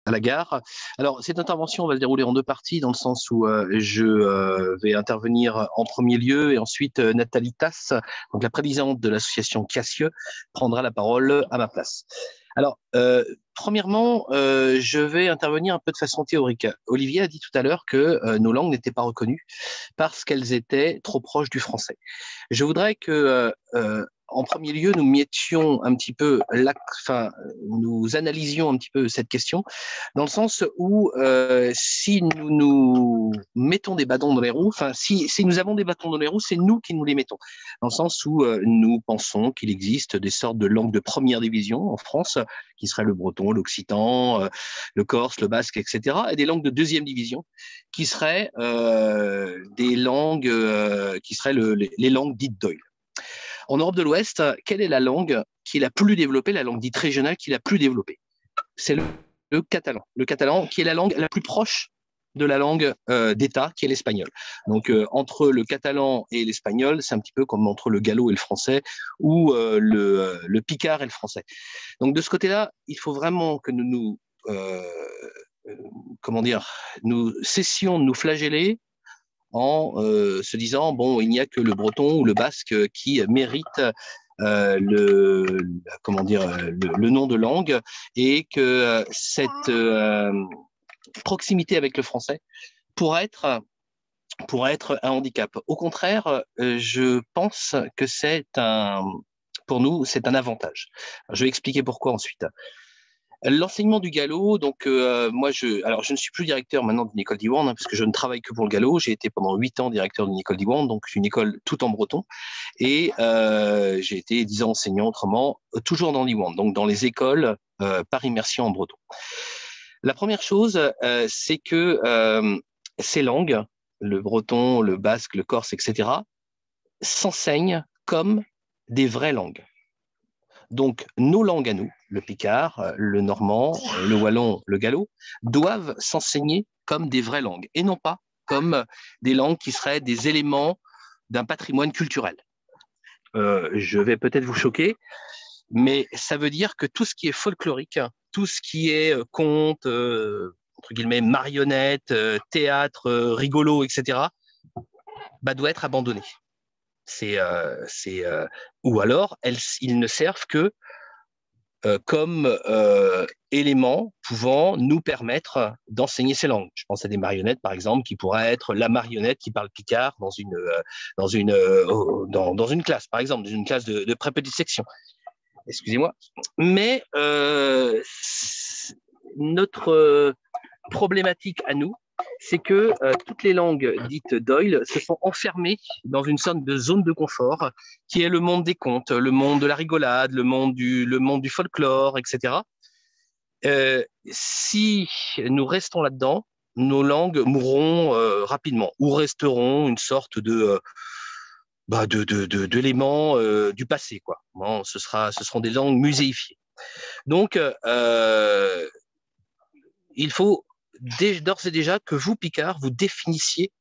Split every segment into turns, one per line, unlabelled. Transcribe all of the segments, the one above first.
à la gare. Alors, cette intervention va se dérouler en deux parties, dans le sens où je vais intervenir en premier lieu et ensuite Nathalie Tasse, donc la présidente de l'association Cassieux, prendra la parole à ma place. Alors, premièrement, je vais intervenir un peu de façon théorique. Olivier a dit tout à l'heure que nos langues n'étaient pas reconnues parce qu'elles étaient trop proches du français. Je voudrais que en premier lieu, nous mettions un petit peu, enfin, nous analysions un petit peu cette question, dans le sens où si nous mettons des bâtons dans les roues, enfin, si nous avons des bâtons dans les roues, c'est nous qui nous les mettons. Dans le sens où nous pensons qu'il existe des sortes de langues de première division en France, qui seraient le breton, l'occitan, le corse, le basque, etc., et des langues de deuxième division, qui seraient des langues, qui seraient les langues dites d'oïl. En Europe de l'Ouest, quelle est la langue qui est la plus développée, la langue dite régionale qui est la plus développée? C'est le catalan. Le catalan qui est la langue la plus proche de la langue d'État, qui est l'espagnol. Donc, entre le catalan et l'espagnol, c'est un petit peu comme entre le gallo et le français, ou le picard et le français. Donc, de ce côté-là, il faut vraiment que comment dire, nous cessions de nous flageller en se disant, bon, il n'y a que le breton ou le basque qui mérite comment dire, le nom de langue, et que cette proximité avec le français pourrait être un handicap. Au contraire, je pense que pour nous, c'est un avantage. Je vais expliquer pourquoi ensuite. L'enseignement du gallo, donc moi, alors je ne suis plus directeur maintenant d'une école d'Iwan, parce que je ne travaille que pour le gallo. J'ai été pendant 8 ans directeur d'une école d'Iwan, donc une école tout en breton, et j'ai été 10 ans enseignant autrement, toujours dans l'Iwan, donc dans les écoles par immersion en breton. La première chose, c'est que ces langues, le breton, le basque, le corse, etc., s'enseignent comme des vraies langues. Donc, nos langues à nous, le picard, le normand, le wallon, le gallo, doivent s'enseigner comme des vraies langues et non pas comme des langues qui seraient des éléments d'un patrimoine culturel. Je vais peut-être vous choquer, mais ça veut dire que tout ce qui est folklorique, tout ce qui est conte, entre guillemets, marionnette, théâtre, rigolo, etc., doit être abandonné. Ou alors, ils ne servent que comme éléments pouvant nous permettre d'enseigner ces langues. Je pense à des marionnettes, par exemple, qui pourraient être la marionnette qui parle picard dans une classe, par exemple, dans une classe de pré-petite section. Excusez-moi. Mais notre problématique à nous, c'est que toutes les langues dites d'Oil se sont enfermées dans une sorte de zone de confort qui est le monde des contes, le monde de la rigolade, le monde du folklore, etc. Si nous restons là-dedans, nos langues mourront rapidement ou resteront une sorte d'éléments du passé, quoi. Bon, ce seront des langues muséifiées. Donc, il faut d'ores et déjà que vous, Picard, vous définissiez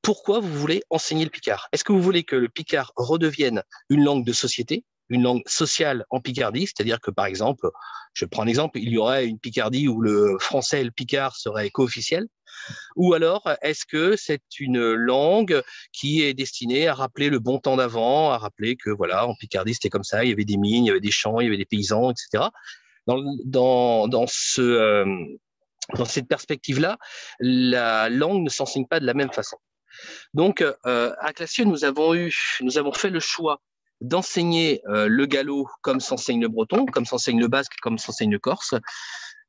pourquoi vous voulez enseigner le picard. Est-ce que vous voulez que le picard redevienne une langue de société, une langue sociale en Picardie, c'est-à-dire que, par exemple, je prends un exemple, il y aurait une Picardie où le français et le picard seraient co-officiels, ou alors est-ce que c'est une langue qui est destinée à rappeler le bon temps d'avant, à rappeler que, voilà, en Picardie, c'était comme ça, il y avait des mines, il y avait des champs, il y avait des paysans, etc. Dans cette perspective-là, la langue ne s'enseigne pas de la même façon. Donc, à Classieux, nous avons fait le choix d'enseigner le gallo comme s'enseigne le breton, comme s'enseigne le basque, comme s'enseigne le corse.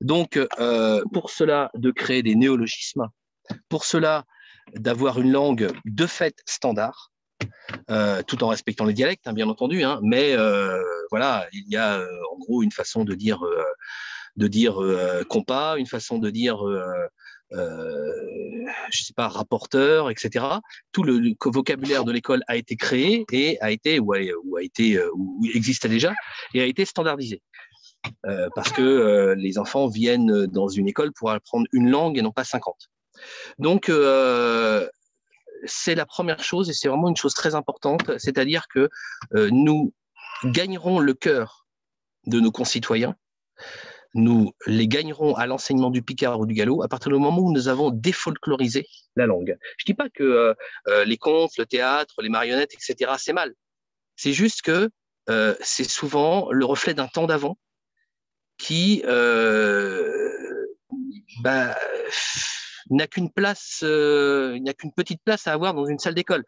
Donc, pour cela, de créer des néologismes, pour cela, d'avoir une langue de fait standard, tout en respectant les dialectes, hein, bien entendu, hein, mais voilà, il y a en gros une façon de dire compas, une façon de dire je sais pas, rapporteur, etc. Tout le vocabulaire de l'école a été créé et ou existait déjà et a été standardisé. Parce que les enfants viennent dans une école pour apprendre une langue et non pas 50. Donc, c'est la première chose et c'est vraiment une chose très importante, c'est-à-dire que nous gagnerons le cœur de nos concitoyens nous les gagnerons à l'enseignement du picard ou du gallo à partir du moment où nous avons défolklorisé la langue. Je ne dis pas que les contes, le théâtre, les marionnettes, etc., c'est mal. C'est juste que c'est souvent le reflet d'un temps d'avant qui bah, n'a qu'une place, n'a qu'une petite place à avoir dans une salle d'école.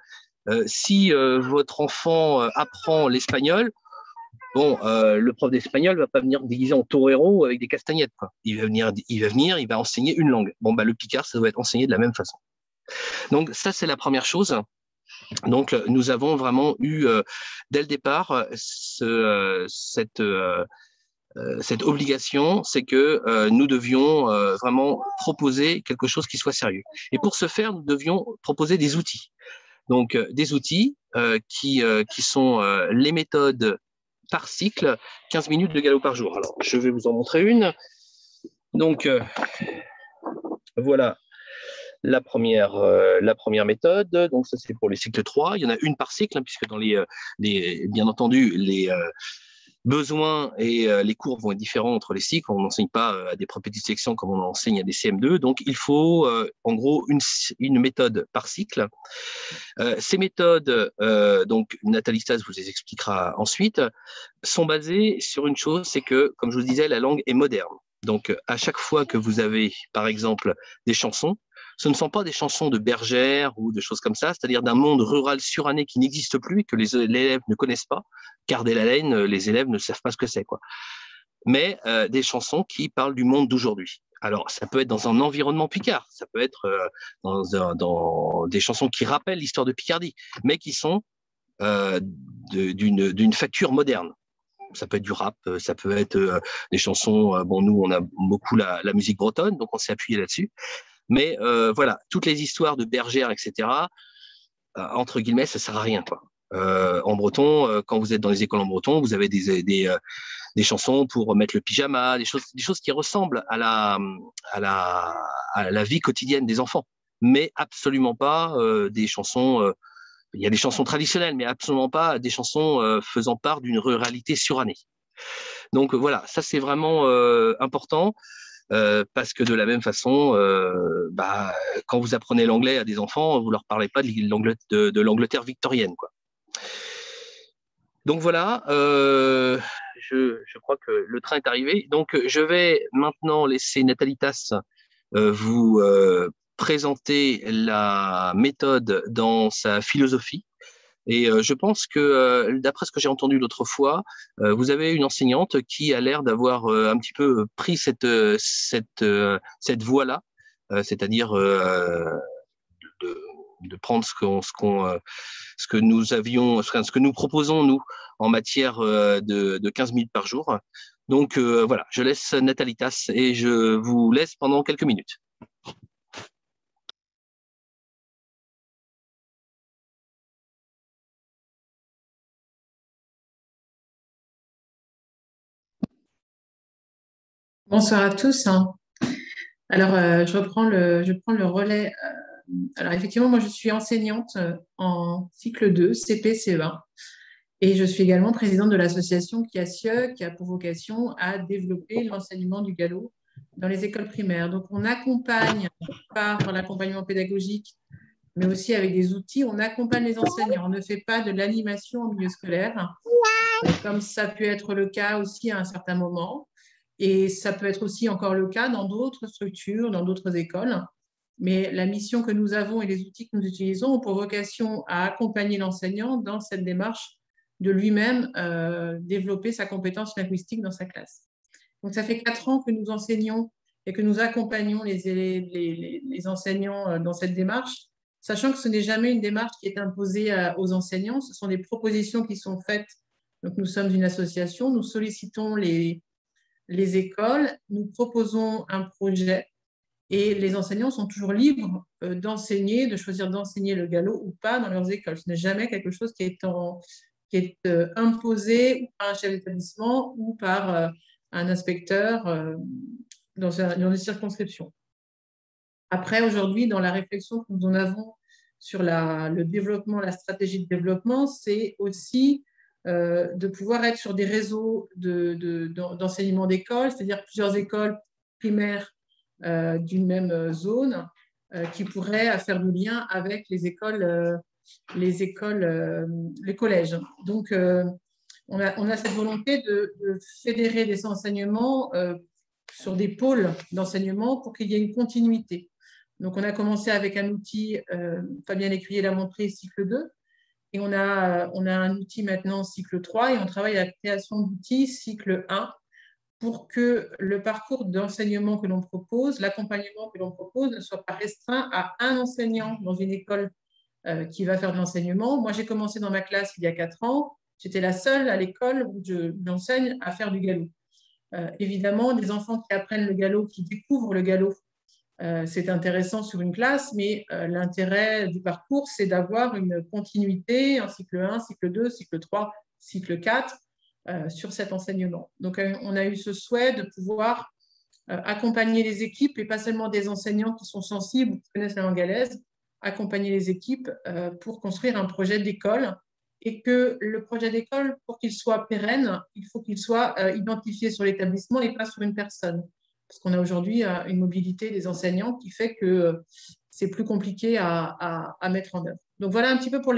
Si votre enfant apprend l'espagnol, bon, le prof d'espagnol va pas venir déguisé en torero avec des castagnettes, quoi. Il va enseigner une langue. Bon, bah, le picard, ça doit être enseigné de la même façon. Donc, ça, c'est la première chose. Donc, nous avons vraiment eu, dès le départ, cette obligation, c'est que nous devions vraiment proposer quelque chose qui soit sérieux. Et pour ce faire, nous devions proposer des outils. Donc, des outils qui sont les méthodes par cycle, 15 minutes de galop par jour. Alors, je vais vous en montrer une. Donc, voilà la première méthode. Donc, ça, c'est pour les cycles 3. Il y en a une par cycle, hein, puisque dans bien entendu, les besoins et les cours vont être différents entre les cycles. On n'enseigne pas à des propétites sections comme on enseigne à des CM2. Donc, il faut en gros une méthode par cycle. Ces méthodes, donc Nathalie Stas vous les expliquera ensuite, sont basées sur une chose, c'est que, comme je vous disais, la langue est moderne. Donc, à chaque fois que vous avez, par exemple, des chansons, ce ne sont pas des chansons de bergères ou de choses comme ça, c'est-à-dire d'un monde rural suranné qui n'existe plus et que les élèves ne connaissent pas. Garder la laine, les élèves ne savent pas ce que c'est, quoi. Mais des chansons qui parlent du monde d'aujourd'hui. Alors, ça peut être dans un environnement picard, ça peut être dans des chansons qui rappellent l'histoire de Picardie, mais qui sont d'une facture moderne. Ça peut être du rap, ça peut être des chansons. Bon, nous, on a beaucoup la musique bretonne, donc on s'est appuyé là-dessus. Mais voilà, toutes les histoires de bergères, etc., entre guillemets, ça sert à rien, quoi. En breton, quand vous êtes dans les écoles en breton, vous avez des chansons pour mettre le pyjama, des choses qui ressemblent à la vie quotidienne des enfants, mais absolument pas des chansons. Il y a des chansons traditionnelles, mais absolument pas des chansons faisant part d'une ruralité surannée. Donc voilà, ça c'est vraiment important. Parce que de la même façon, quand vous apprenez l'anglais à des enfants, vous leur parlez pas de l'Angleterre victorienne, quoi. Donc voilà, je crois que le train est arrivé. Donc je vais maintenant laisser Nathalie Tass vous présenter la méthode dans sa philosophie. Et je pense que, d'après ce que j'ai entendu l'autre fois, vous avez une enseignante qui a l'air d'avoir un petit peu pris cette voie-là, c'est-à-dire de, de prendre ce que nous avions, ce que nous proposons, nous, en matière de 15 minutes par jour. Donc voilà, je laisse Nathalie Tass et je vous laisse pendant quelques minutes.
Bonsoir à tous. Alors, je prends le relais. Alors, effectivement, moi, je suis enseignante en cycle 2, CP, CE1. Et je suis également présidente de l'association CASSIE, qui a pour vocation à développer l'enseignement du gallo dans les écoles primaires. Donc, on accompagne par l'accompagnement pédagogique, mais aussi avec des outils, on accompagne les enseignants. On ne fait pas de l'animation en milieu scolaire, comme ça a pu être le cas aussi à un certain moment. Et ça peut être aussi encore le cas dans d'autres structures, dans d'autres écoles. Mais la mission que nous avons et les outils que nous utilisons ont pour vocation à accompagner l'enseignant dans cette démarche de lui-même développer sa compétence linguistique dans sa classe. Donc, ça fait 4 ans que nous enseignons et que nous accompagnons les enseignants dans cette démarche, sachant que ce n'est jamais une démarche qui est imposée aux enseignants. Ce sont des propositions qui sont faites. Donc, nous sommes une association, nous sollicitons les écoles, nous proposons un projet et les enseignants sont toujours libres d'enseigner, de choisir d'enseigner le gallo ou pas dans leurs écoles. Ce n'est jamais quelque chose qui est imposé par un chef d'établissement ou par un inspecteur dans une circonscription. Après, aujourd'hui, dans la réflexion que nous en avons sur le développement, la stratégie de développement, c'est aussi de pouvoir être sur des réseaux d'enseignement d'école, c'est-à-dire plusieurs écoles primaires d'une même zone qui pourraient faire du lien avec les collèges. Donc, on a cette volonté de fédérer des enseignements sur des pôles d'enseignement pour qu'il y ait une continuité. Donc, on a commencé avec un outil, Fabien Lécuyer l'a montré, cycle 2, et on a un outil maintenant, cycle 3, et on travaille à la création d'outils, cycle 1, pour que le parcours d'enseignement que l'on propose, l'accompagnement que l'on propose, ne soit pas restreint à un enseignant dans une école qui va faire de l'enseignement. Moi, j'ai commencé dans ma classe il y a 4 ans. J'étais la seule à l'école où j'enseigne à faire du galop. Évidemment, des enfants qui apprennent le galop, qui découvrent le galop, c'est intéressant sur une classe, mais l'intérêt du parcours, c'est d'avoir une continuité, un cycle 1, cycle 2, cycle 3, cycle 4, sur cet enseignement. Donc, on a eu ce souhait de pouvoir accompagner les équipes, et pas seulement des enseignants qui sont sensibles ou qui connaissent la langue anglaise, accompagner les équipes pour construire un projet d'école, et que le projet d'école, pour qu'il soit pérenne, il faut qu'il soit identifié sur l'établissement et pas sur une personne. Parce qu'on a aujourd'hui une mobilité des enseignants qui fait que c'est plus compliqué à mettre en œuvre. Donc voilà un petit peu pour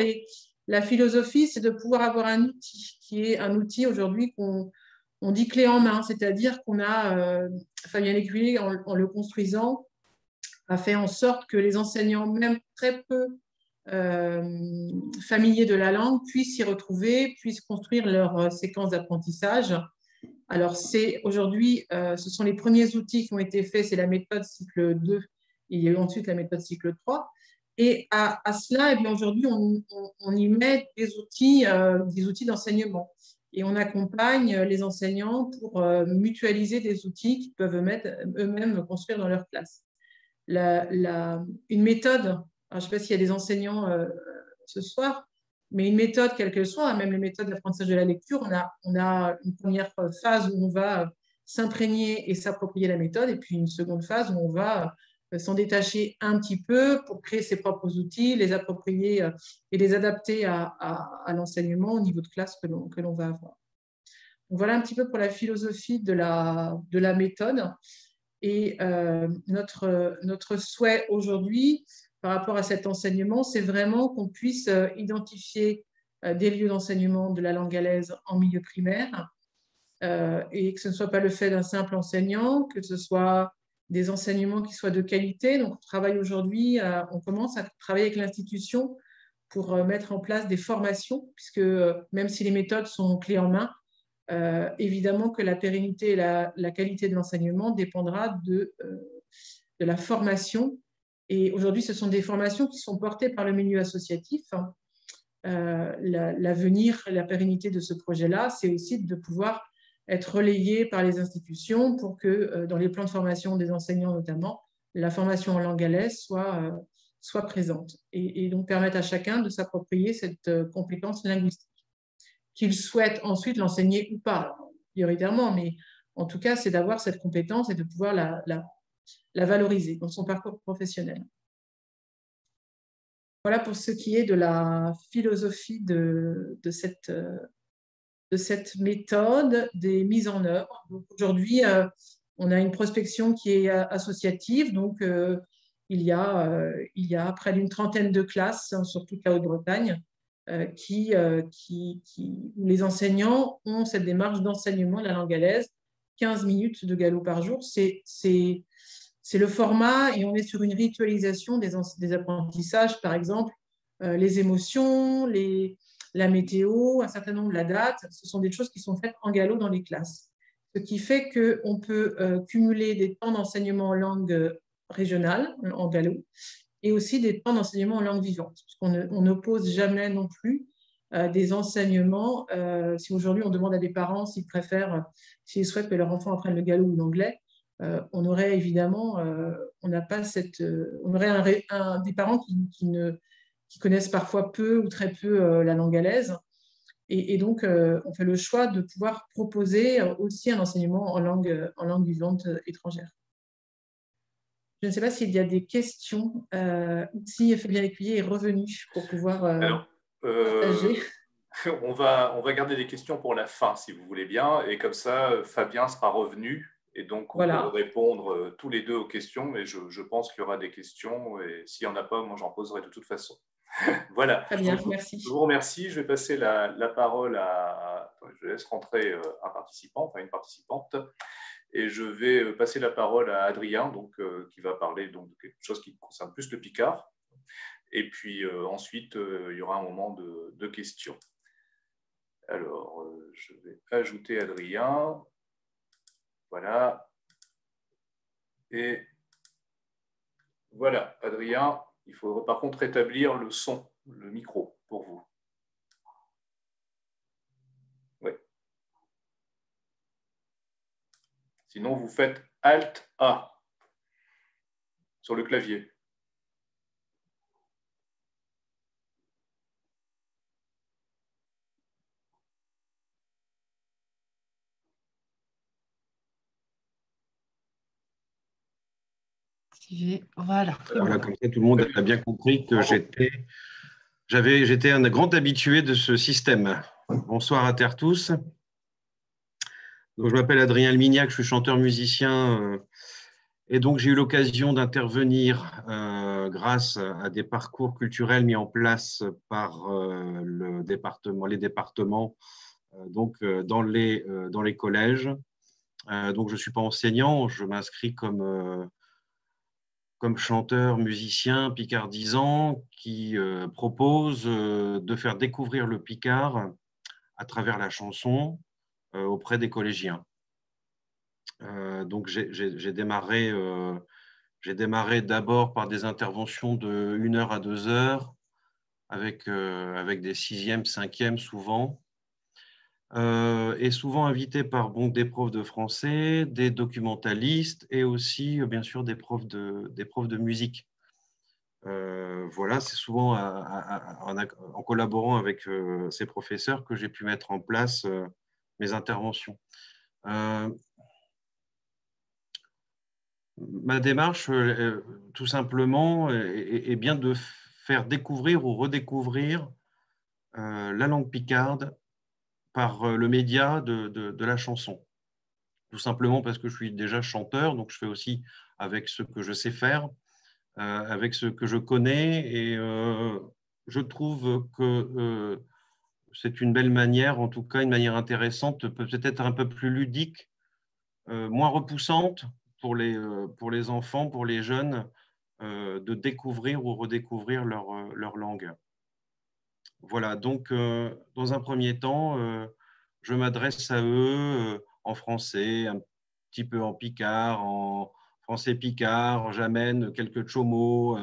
la philosophie, c'est de pouvoir avoir un outil qui est un outil aujourd'hui qu'on dit clé en main, c'est-à-dire qu'on a, Fabien Lécuyer, en le construisant, a fait en sorte que les enseignants, même très peu familiers de la langue, puissent s'y retrouver, puissent construire leur séquence d'apprentissage. Alors, aujourd'hui, ce sont les premiers outils qui ont été faits, c'est la méthode cycle 2, il y a eu ensuite la méthode cycle 3. Et à cela, eh bien, aujourd'hui, on y met des outils d'enseignement. Et on accompagne les enseignants pour mutualiser des outils qu'ils peuvent eux-mêmes construire dans leur classe. Une méthode, alors, je ne sais pas s'il y a des enseignants ce soir, mais une méthode, quelle qu'elle soit, même les méthodes d'apprentissage de la lecture, on a une première phase où on va s'imprégner et s'approprier la méthode, et puis une seconde phase où on va s'en détacher un petit peu pour créer ses propres outils, les approprier et les adapter à l'enseignement au niveau de classe que l'on va avoir. Donc voilà un petit peu pour la philosophie de la méthode. Et notre souhait aujourd'hui, par rapport à cet enseignement, c'est vraiment qu'on puisse identifier des lieux d'enseignement de la langue galaise en milieu primaire, et que ce ne soit pas le fait d'un simple enseignant, que ce soit des enseignements qui soient de qualité. Donc, on commence à travailler avec l'institution pour mettre en place des formations, puisque même si les méthodes sont clés en main, évidemment que la pérennité et la qualité de l'enseignement dépendra de la formation. Et aujourd'hui, ce sont des formations qui sont portées par le milieu associatif. L'avenir, la pérennité de ce projet-là, c'est aussi de pouvoir être relayé par les institutions pour que dans les plans de formation des enseignants notamment, la formation en langue galaise soit présente, et donc permettre à chacun de s'approprier cette compétence linguistique. Qu'il souhaite ensuite l'enseigner ou pas, prioritairement, mais en tout cas, c'est d'avoir cette compétence et de pouvoir la valoriser dans son parcours professionnel. Voilà pour ce qui est de la philosophie de cette méthode, des mises en œuvre. Aujourd'hui, on a une prospection qui est associative, donc il y a près d'une trentaine de classes sur toute la Haute-Bretagne où les enseignants ont cette démarche d'enseignement de la langue galaise, 15 minutes de galop par jour. C'est le format, et on est sur une ritualisation des apprentissages, par exemple, les émotions, la météo, un certain nombre, la date, ce sont des choses qui sont faites en galop dans les classes. Ce qui fait qu'on peut cumuler des temps d'enseignement en langue régionale, en galop, et aussi des temps d'enseignement en langue vivante. On n'oppose jamais non plus des enseignements. Si aujourd'hui on demande à des parents s'ils préfèrent, s'ils souhaitent que leur enfant apprenne le gallo ou l'anglais, on aurait évidemment, on aurait des parents qui connaissent parfois peu ou très peu la langue galaise. Et donc, on fait le choix de pouvoir proposer aussi un enseignement en langue vivante étrangère. Je ne sais pas s'il y a des questions. Si Fabien Lécuyer est revenu pour pouvoir partager.
On va garder des questions pour la fin, si vous voulez bien. Et comme ça, Fabien sera revenu. Et donc, on
Voilà.
pourra répondre tous les deux aux questions. Mais je pense qu'il y aura des questions. Et s'il n'y en a pas, moi, j'en poserai de toute façon. Voilà.
Très bien,
Je
merci.
vous remercie. Je vais passer la parole à… Je laisse rentrer un participant, enfin une participante. Et je vais passer la parole à Adrien, donc, qui va parler donc, de quelque chose qui concerne plus le Picard. Et puis ensuite, il y aura un moment de questions. Alors, je vais ajouter Adrien. Voilà. Et voilà, Adrien, il faudra par contre rétablir le son, le micro pour vous. Oui. Sinon, vous faites Alt-A sur le clavier.
Voilà.
Voilà, comme ça, tout le monde a bien compris que j'étais un grand habitué de ce système. Bonsoir à terre tous. Donc, je m'appelle Adrien Elmignac, je suis chanteur-musicien. Et donc, j'ai eu l'occasion d'intervenir grâce à des parcours culturels mis en place par les départements dans les collèges. Donc, je ne suis pas enseignant, je m'inscris comme chanteur, musicien, picardisant, qui propose de faire découvrir le Picard à travers la chanson auprès des collégiens. Donc, j'ai démarré d'abord par des interventions de 1 heure à 2 heures avec des 6e, 5e souvent. Et souvent invité par des profs de français, des documentalistes et aussi, bien sûr, des profs de musique. Voilà, c'est souvent en collaborant avec ces professeurs que j'ai pu mettre en place mes interventions. Ma démarche, tout simplement, est bien de faire découvrir ou redécouvrir la langue picarde par le média de la chanson. Tout simplement parce que je suis déjà chanteur, donc je fais aussi avec ce que je sais faire, avec ce que je connais, et je trouve que c'est une belle manière, en tout cas une manière intéressante, peut-être un peu plus ludique, moins repoussante pour les enfants, pour les jeunes, de découvrir ou redécouvrir leur langue. Voilà, donc dans un premier temps, je m'adresse à eux en français, un petit peu en picard, en français picard, j'amène quelques tchomos,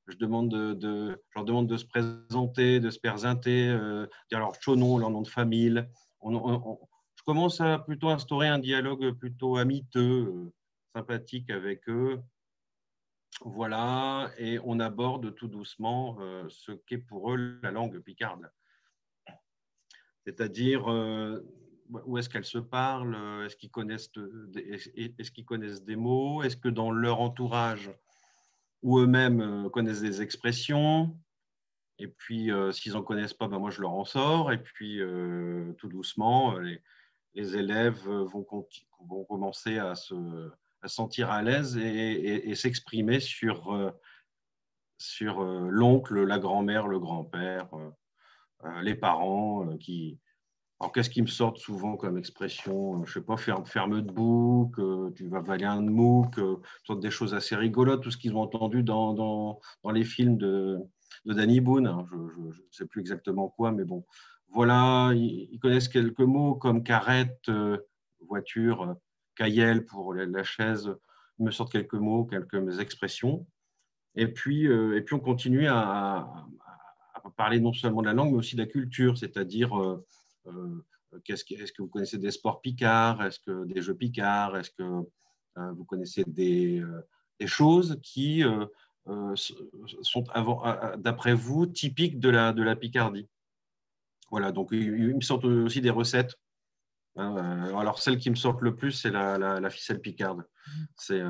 je leur demande de se présenter, de se présenter, dire leur tchonom, leur nom de famille. Je commence à plutôt instaurer un dialogue plutôt amiteux, sympathique avec eux. Voilà, et on aborde tout doucement ce qu'est pour eux la langue picarde. C'est-à-dire, où est-ce qu'elles se parlent, est-ce qu'ils connaissent des mots, est-ce que dans leur entourage ou eux-mêmes connaissent des expressions, et puis s'ils n'en connaissent pas, moi je leur en sors, et puis tout doucement, les élèves vont commencer à se sentir à l'aise et s'exprimer sur l'oncle, la grand-mère, le grand-père, les parents Alors, qu'est-ce qui me sort souvent comme expression? Je ne sais pas, ferme de bouc, tu vas valer un MOOC, sortent des choses assez rigolotes, tout ce qu'ils ont entendu dans les films de Danny Boone. Hein. Je ne sais plus exactement quoi, mais bon. Voilà, ils connaissent quelques mots comme carrette, voiture, caillelle pour la chaise. Ils me sortent quelques mots, quelques expressions. Et puis on continue à parler non seulement de la langue, mais aussi de la culture, c'est-à-dire est-ce que vous connaissez des sports picards, est-ce que des jeux picards, est-ce que vous connaissez des choses qui sont, d'après vous, typiques de la Picardie. Voilà, donc il me sortent aussi des recettes. Alors, celle qui me sort le plus, c'est la ficelle picarde. C'est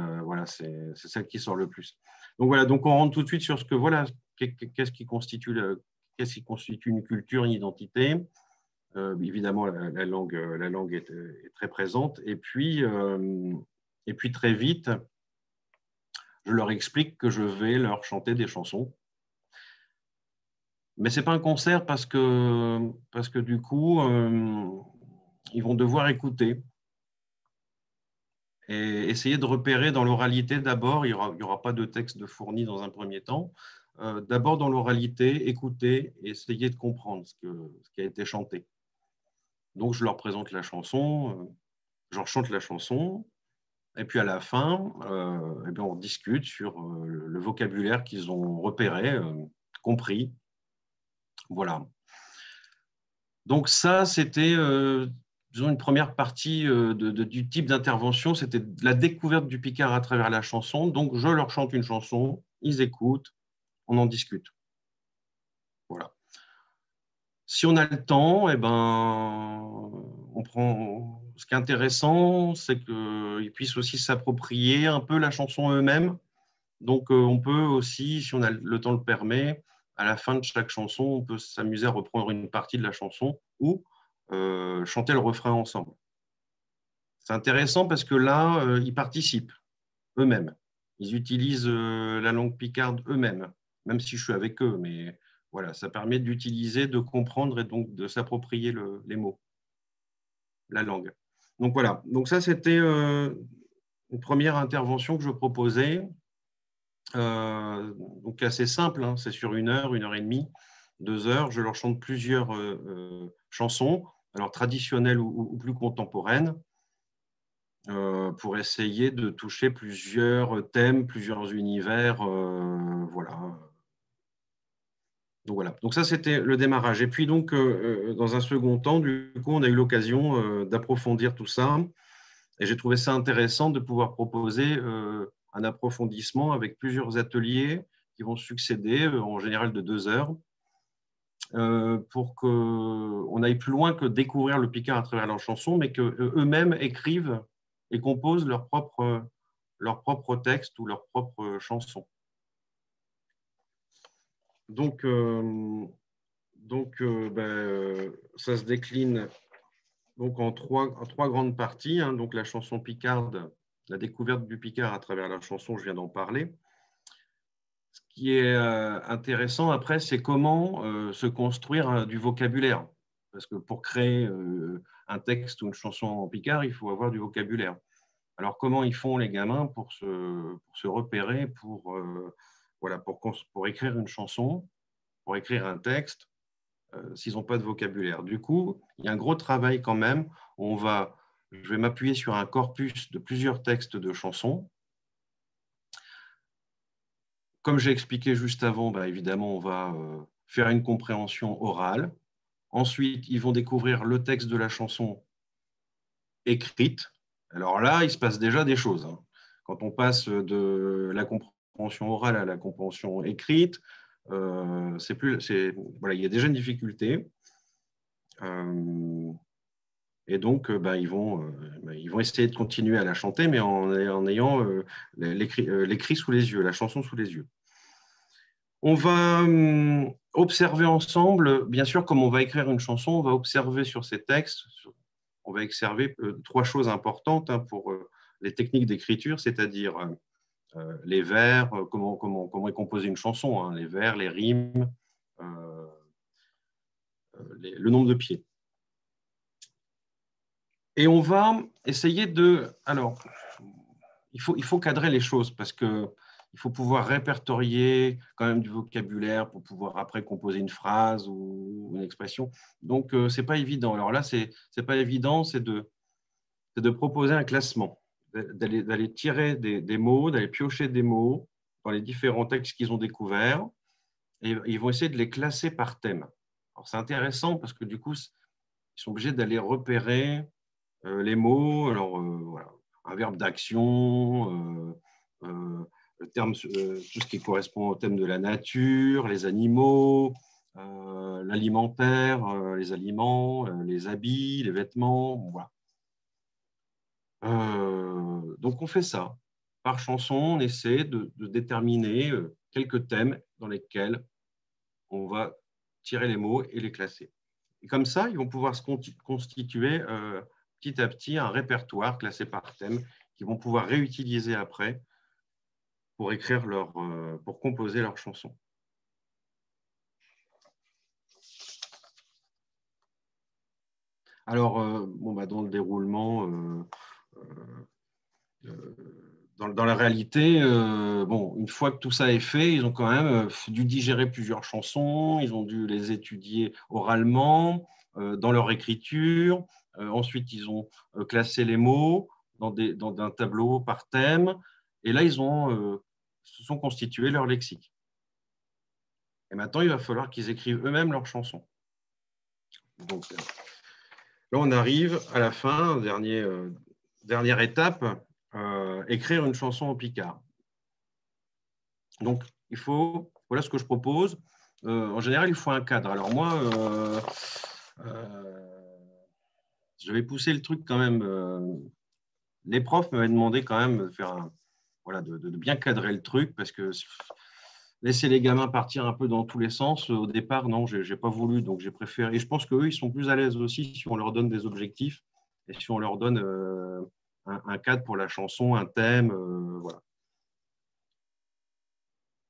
celle qui sort le plus. Donc voilà, donc on rentre tout de suite sur ce que qu'est-ce qui constitue une culture, une identité. Évidemment, la langue est très présente. Et puis très vite, je leur explique que je vais leur chanter des chansons. Mais ce n'est pas un concert parce que du coup, ils vont devoir écouter et essayer de repérer dans l'oralité d'abord. Il n'y aura pas de texte fourni dans un premier temps. D'abord dans l'oralité, écouter et essayer de comprendre ce qui a été chanté. Donc, je leur présente la chanson, je leur chante la chanson, et puis à la fin, eh bien, on discute sur le vocabulaire qu'ils ont repéré, compris. Voilà. Donc ça, c'était disons une première partie du type d'intervention, c'était la découverte du Picard à travers la chanson. Donc, je leur chante une chanson, ils écoutent, on en discute. Voilà. Si on a le temps, eh ben, on prend. Ce qui est intéressant, c'est qu'ils puissent aussi s'approprier un peu la chanson eux-mêmes. Donc, on peut aussi, si on a le temps le permet, à la fin de chaque chanson, on peut s'amuser à reprendre une partie de la chanson ou chanter le refrain ensemble. C'est intéressant parce que là, ils participent eux-mêmes. Ils utilisent la langue picarde eux-mêmes, même si je suis avec eux, mais voilà, ça permet d'utiliser, de comprendre et donc de s'approprier les mots, la langue. Donc voilà, donc ça c'était une première intervention que je proposais, donc assez simple, hein, c'est sur 1 heure et demie, 2 heures. Je leur chante plusieurs chansons, alors traditionnelles ou plus contemporaines, pour essayer de toucher plusieurs thèmes, plusieurs univers, voilà. Donc voilà. Donc ça c'était le démarrage. Et puis donc dans un second temps, du coup, on a eu l'occasion d'approfondir tout ça. Et j'ai trouvé ça intéressant de pouvoir proposer un approfondissement avec plusieurs ateliers qui vont succéder, en général de 2 heures, pour qu'on aille plus loin que découvrir le Picard à travers leurs chansons, mais qu'eux-mêmes écrivent et composent leur propre texte ou leur propre chanson. Donc ça se décline donc en trois grandes parties, hein. Donc la chanson picarde, la découverte du Picard à travers la chanson, je viens d'en parler. Ce qui est intéressant après, c'est comment se construire du vocabulaire. Parce que pour créer un texte ou une chanson en picard, il faut avoir du vocabulaire. Alors comment ils font les gamins pour se repérer, voilà, pour écrire une chanson, pour écrire un texte, s'ils n'ont pas de vocabulaire. Du coup, il y a un gros travail quand même. Je vais m'appuyer sur un corpus de plusieurs textes de chansons. Comme j'ai expliqué juste avant, bah, évidemment, on va faire une compréhension orale. Ensuite, ils vont découvrir le texte de la chanson écrite. Alors là, il se passe déjà des choses, hein. Quand on passe de la compréhension orale à la compréhension écrite, voilà, il y a déjà une difficulté. Et donc, ils vont essayer de continuer à la chanter, mais en ayant l'écrit sous les yeux, la chanson sous les yeux. On va observer ensemble, bien sûr, comme on va écrire une chanson, on va observer sur ces textes, on va observer 3 choses importantes, hein, pour les techniques d'écriture, c'est-à-dire les vers, comment est composée une chanson, hein, les vers, les rimes, le nombre de pieds. Et on va essayer alors, il faut cadrer les choses parce qu'il faut pouvoir répertorier quand même du vocabulaire pour pouvoir après composer une phrase ou une expression. Donc, ce n'est pas évident. Alors là, c'est pas évident, c'est de proposer un classement, d'aller tirer des mots, d'aller piocher des mots dans les différents textes qu'ils ont découverts et ils vont essayer de les classer par thème. Alors, c'est intéressant parce que du coup, ils sont obligés d'aller repérer les mots, alors voilà, un verbe d'action, tout ce qui correspond au thème de la nature, les animaux, l'alimentaire, les aliments, les habits, les vêtements, voilà. Donc on fait ça. Par chanson, on essaie de déterminer quelques thèmes dans lesquels on va tirer les mots et les classer. Et comme ça, ils vont pouvoir se constituer petit à petit un répertoire classé par thème qu'ils vont pouvoir réutiliser après pour écrire pour composer leurs chansons. Alors, dans le déroulement, dans la réalité, une fois que tout ça est fait, ils ont quand même dû digérer plusieurs chansons, ils ont dû les étudier oralement, dans leur écriture. Ensuite, ils ont classé les mots dans un tableau par thème. Et là, ils se sont constitués leur lexique. Et maintenant, il va falloir qu'ils écrivent eux-mêmes leurs chansons. Donc, là, on arrive à la fin, dernière étape, écrire une chanson au picard. Donc, voilà ce que je propose. En général, il faut un cadre. Alors moi, j'avais poussé le truc quand même. Les profs m'avaient demandé quand même de faire de bien cadrer le truc, parce que laisser les gamins partir un peu dans tous les sens, au départ, non, je n'ai pas voulu. Donc, j'ai préféré. Et je pense qu'eux, ils sont plus à l'aise aussi si on leur donne des objectifs et si on leur donne un cadre pour la chanson, un thème. Voilà.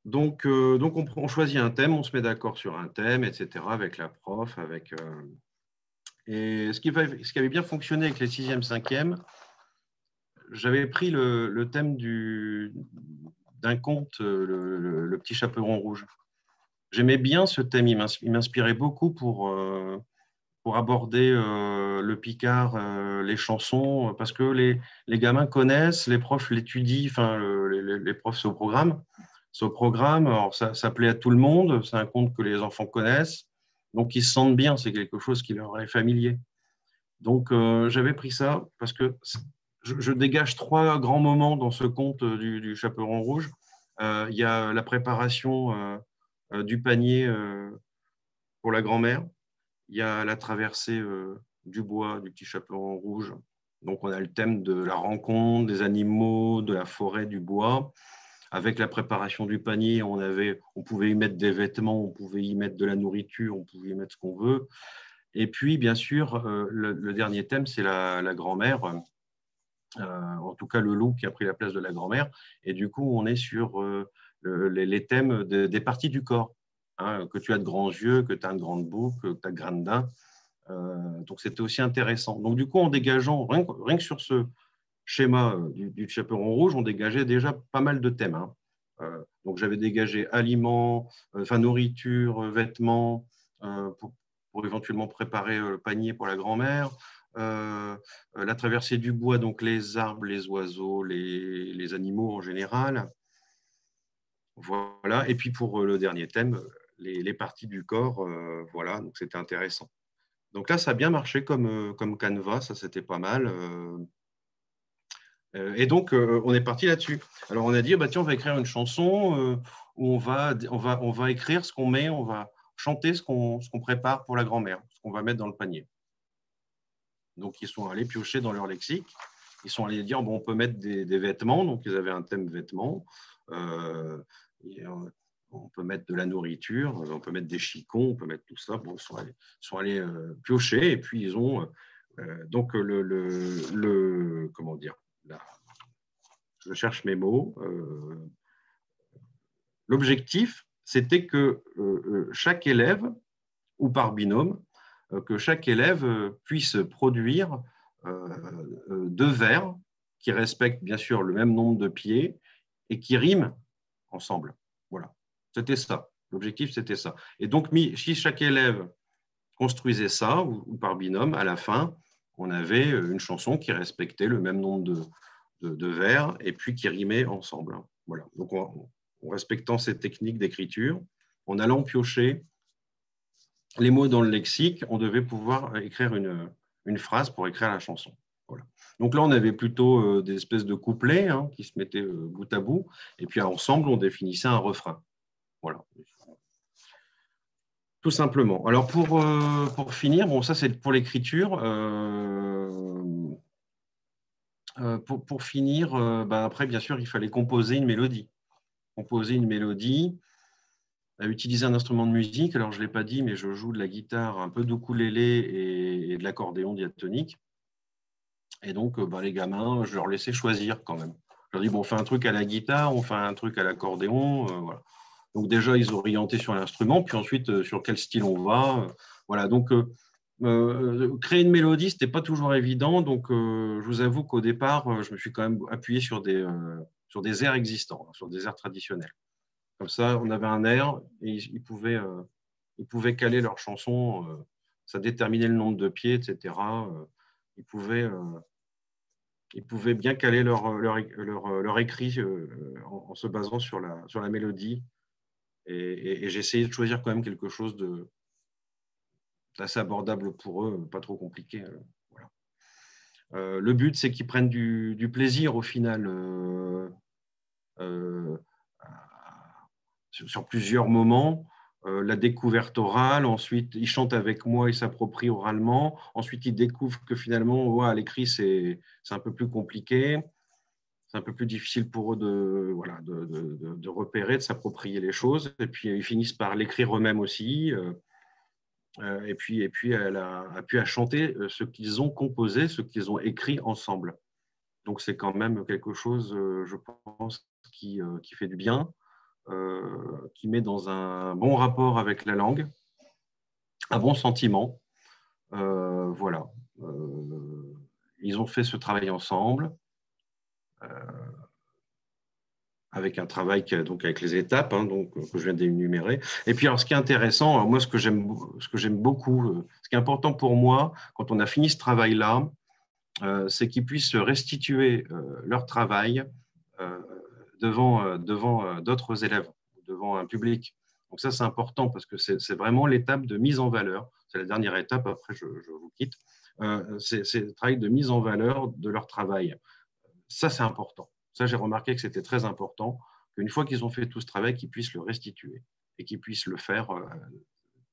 Donc on choisit un thème, on se met d'accord sur un thème, etc., avec la prof. Et ce qui avait bien fonctionné avec les 6e, 5e, j'avais pris le thème d'un conte, le Petit Chaperon Rouge. J'aimais bien ce thème, il m'inspirait beaucoup pour aborder le Picard, les chansons, parce que les gamins connaissent, les profs l'étudient, enfin, les profs, c'est au programme. Alors ça plaît à tout le monde, c'est un conte que les enfants connaissent, donc ils se sentent bien, c'est quelque chose qui leur est familier. Donc j'avais pris ça parce que je dégage 3 grands moments dans ce conte du Chaperon Rouge. Il y a la préparation du panier pour la grand-mère, il y a la traversée du bois du Petit Chaperon Rouge. Donc on a le thème de la rencontre, des animaux, de la forêt, du bois. Avec la préparation du panier, on pouvait y mettre des vêtements, on pouvait y mettre de la nourriture, on pouvait y mettre ce qu'on veut. Et puis, bien sûr, le dernier thème, c'est la grand-mère, en tout cas le loup qui a pris la place de la grand-mère. Et du coup, on est sur les thèmes des parties du corps. Hein, que tu as de grands yeux, que tu as une grande boucle, que tu as de grains de daim. Donc, c'était aussi intéressant. Donc, du coup, en dégageant, rien que sur ce schéma du Chaperon Rouge, on dégageait déjà pas mal de thèmes. Hein. Donc, j'avais dégagé aliments, nourriture, vêtements, pour éventuellement préparer le panier pour la grand-mère. La traversée du bois, donc les arbres, les oiseaux, les animaux en général. Voilà. Et puis, pour le dernier thème, les parties du corps, voilà, donc c'était intéressant. Donc là, ça a bien marché comme canevas, ça c'était pas mal. Et donc, on est parti là-dessus. Alors, on a dit, tiens, on va écrire une chanson où on va écrire ce qu'on met, on va chanter ce qu'on prépare pour la grand-mère, ce qu'on va mettre dans le panier. Donc, ils sont allés piocher dans leur lexique. Ils sont allés dire, on peut mettre des vêtements. Donc, ils avaient un thème vêtements. On peut mettre de la nourriture, on peut mettre des chicons, on peut mettre tout ça. Bon, ils sont allés piocher et puis ils ont donc comment dire, là, je cherche mes mots. L'objectif, c'était que chaque élève, ou par binôme, que chaque élève puisse produire 2 vers qui respectent bien sûr le même nombre de pieds et qui riment ensemble. Voilà. C'était ça. L'objectif, c'était ça. Et donc, si chaque élève construisait ça, ou par binôme, à la fin, on avait une chanson qui respectait le même nombre de vers et puis qui rimait ensemble. Voilà. Donc, en respectant cette technique d'écriture, en allant piocher les mots dans le lexique, on devait pouvoir écrire une phrase pour écrire la chanson. Voilà. Donc là, on avait plutôt des espèces de couplets qui se mettaient bout à bout, et puis ensemble, on définissait un refrain. Voilà. Tout simplement. Alors, pour finir, ça, c'est pour l'écriture. Pour finir, après, bien sûr, il fallait composer une mélodie. à utiliser un instrument de musique. Alors, je ne l'ai pas dit, mais je joue de la guitare, un peu d'ukulélé et de l'accordéon diatonique. Et donc, les gamins, je leur laissais choisir quand même. Je leur dis, bon, on fait un truc à la guitare, on fait un truc à l'accordéon. Voilà. Donc, déjà, ils orientaient sur l'instrument, puis ensuite, sur quel style on va. Voilà. Donc, créer une mélodie, ce n'était pas toujours évident. Donc, je vous avoue qu'au départ, je me suis quand même appuyé sur des airs existants, sur des airs traditionnels. Comme ça, on avait un air et ils pouvaient caler leur chanson. Ça déterminait le nombre de pieds, etc. Ils pouvaient bien caler leur écrit en se basant sur la mélodie. Et j'ai essayé de choisir quand même quelque chose d'assez abordable pour eux, pas trop compliqué. Voilà. Le but, c'est qu'ils prennent du plaisir au final sur plusieurs moments. La découverte orale, ensuite ils chantent avec moi, ils s'approprient oralement, ensuite ils découvrent que finalement à l'écrit c'est un peu plus compliqué, c'est un peu plus difficile pour eux de repérer, de s'approprier les choses, et puis ils finissent par l'écrire eux-mêmes aussi, et puis à chanter ce qu'ils ont composé, ce qu'ils ont écrit ensemble. Donc c'est quand même quelque chose, je pense, qui fait du bien. Qui met dans un bon rapport avec la langue, un bon sentiment. Voilà. Ils ont fait ce travail ensemble, avec un travail donc avec les étapes donc, que je viens d'énumérer. Et puis, alors, ce qui est intéressant, alors moi, ce que j'aime beaucoup, ce qui est important pour moi, quand on a fini ce travail-là, c'est qu'ils puissent restituer leur travail devant d'autres élèves, devant un public. Donc ça, c'est important parce que c'est vraiment l'étape de mise en valeur. C'est la dernière étape, après je vous quitte. C'est le travail de mise en valeur de leur travail. Ça, c'est important. Ça, j'ai remarqué que c'était très important qu'une fois qu'ils ont fait tout ce travail, qu'ils puissent le restituer et qu'ils puissent le faire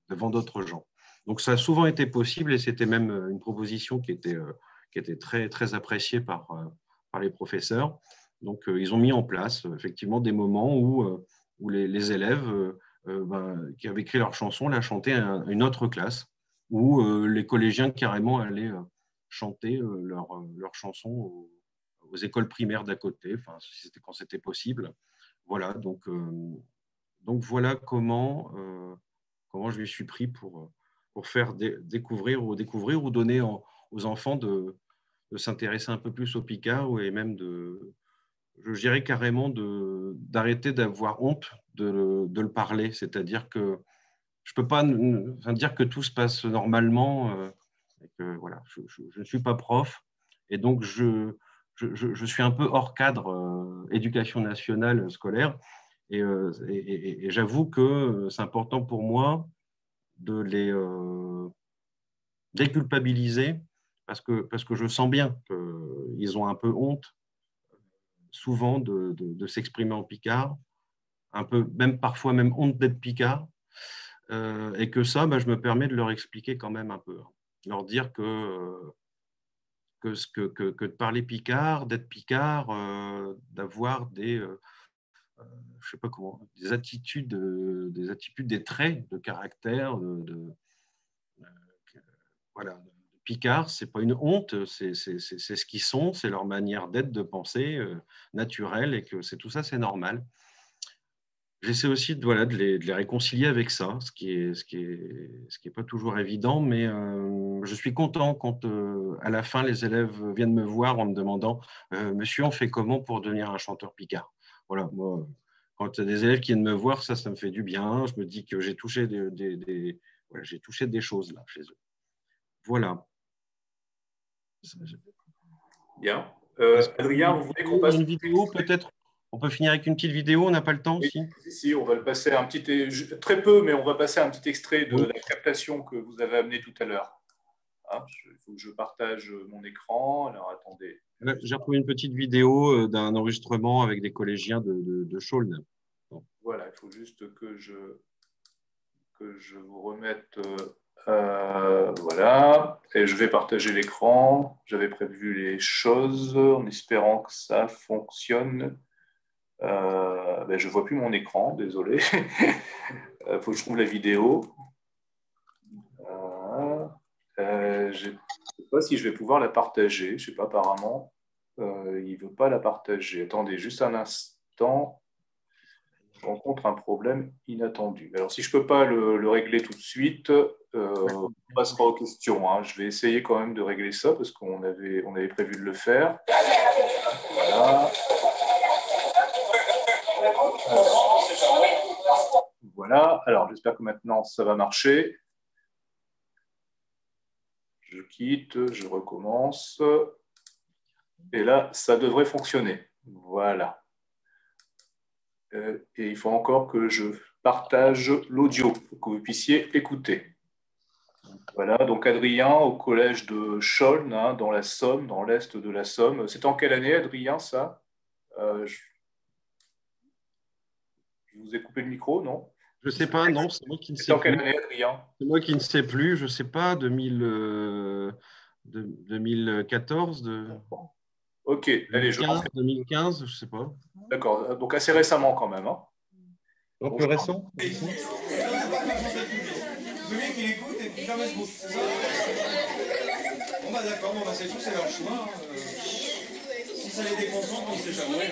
devant d'autres gens. Donc ça a souvent été possible et c'était même une proposition qui était très, très appréciée par les professeurs. Donc, ils ont mis en place effectivement des moments où les élèves qui avaient écrit leur chanson la chantaient à une autre classe, où les collégiens carrément allaient chanter leur chanson aux écoles primaires d'à côté, enfin, quand c'était possible. Voilà, donc voilà comment je me suis pris pour faire découvrir ou donner aux enfants de s'intéresser un peu plus au Picard et même je dirais carrément d'arrêter d'avoir honte de le parler. C'est-à-dire que je ne peux pas dire que tout se passe normalement. Et que, voilà, je ne suis pas prof. Et donc, je suis un peu hors cadre éducation nationale scolaire. Et j'avoue que c'est important pour moi de les déculpabiliser parce que je sens bien qu'ils ont un peu honte souvent de s'exprimer en picard, un peu, même parfois même honte d'être picard, et que ça, je me permets de leur expliquer quand même un peu, leur dire que de parler picard, d'être picard, d'avoir je sais pas comment, des attitudes, des traits de caractère, voilà. Picard, c'est pas une honte, c'est ce qu'ils sont, c'est leur manière d'être, de penser naturelle, et que tout ça, c'est normal. J'essaie aussi de les réconcilier avec ça, ce qui est pas toujours évident, mais je suis content quand à la fin les élèves viennent me voir en me demandant Monsieur, on fait comment pour devenir un chanteur picard? Voilà, moi, quand il y a des élèves qui viennent me voir, ça me fait du bien. Je me dis que j'ai touché j'ai touché des choses là chez eux. Voilà.
Bien. Adrien, vous voulez qu'on passe
une vidéo peut-être? On peut finir avec une petite vidéo, on n'a pas le temps aussi.
Si, on va le passer très peu, mais on va passer un petit extrait de la captation que vous avez amenée tout à l'heure. Il faut que je partage mon écran. Alors, attendez.
J'ai retrouvé une petite vidéo d'un enregistrement avec des collégiens de Chaulnes.
Bon. Voilà, il faut juste que je vous remette... voilà, et je vais partager l'écran. J'avais prévu les choses en espérant que ça fonctionne. Je ne vois plus mon écran, désolé. Il faut que je trouve la vidéo. Je ne sais pas si je vais pouvoir la partager. Je ne sais pas, apparemment, il ne veut pas la partager. Attendez juste un instant. Je rencontre un problème inattendu. Alors, si je ne peux pas le régler tout de suite, on passera aux questions. Hein. Je vais essayer quand même de régler ça parce qu'on avait prévu de le faire. Voilà. Voilà. Alors, j'espère que maintenant, ça va marcher. Je quitte, je recommence. Et là, ça devrait fonctionner. Voilà. Et il faut encore que je partage l'audio pour que vous puissiez écouter. Voilà, donc Adrien au collège de Chaulnes, hein, dans la Somme, dans l'est de la Somme. C'est en quelle année, Adrien, ça je vous ai coupé le micro, non?
Je ne sais pas, non, c'est moi qui ne sais
C'est en quelle
plus.
année, Adrien?
C'est moi qui ne sais plus, je ne sais pas, 2014,
Ok, allez, je pense.
2015, je ne sais pas.
D'accord, donc assez récemment quand même. Hein.
Un peu récent.
Celui qui écoute et qui jamais se bouge. Bon bah d'accord, bon bah c'est tout, c'est leur choix. Si ça les déconcentre, on ne sait jamais.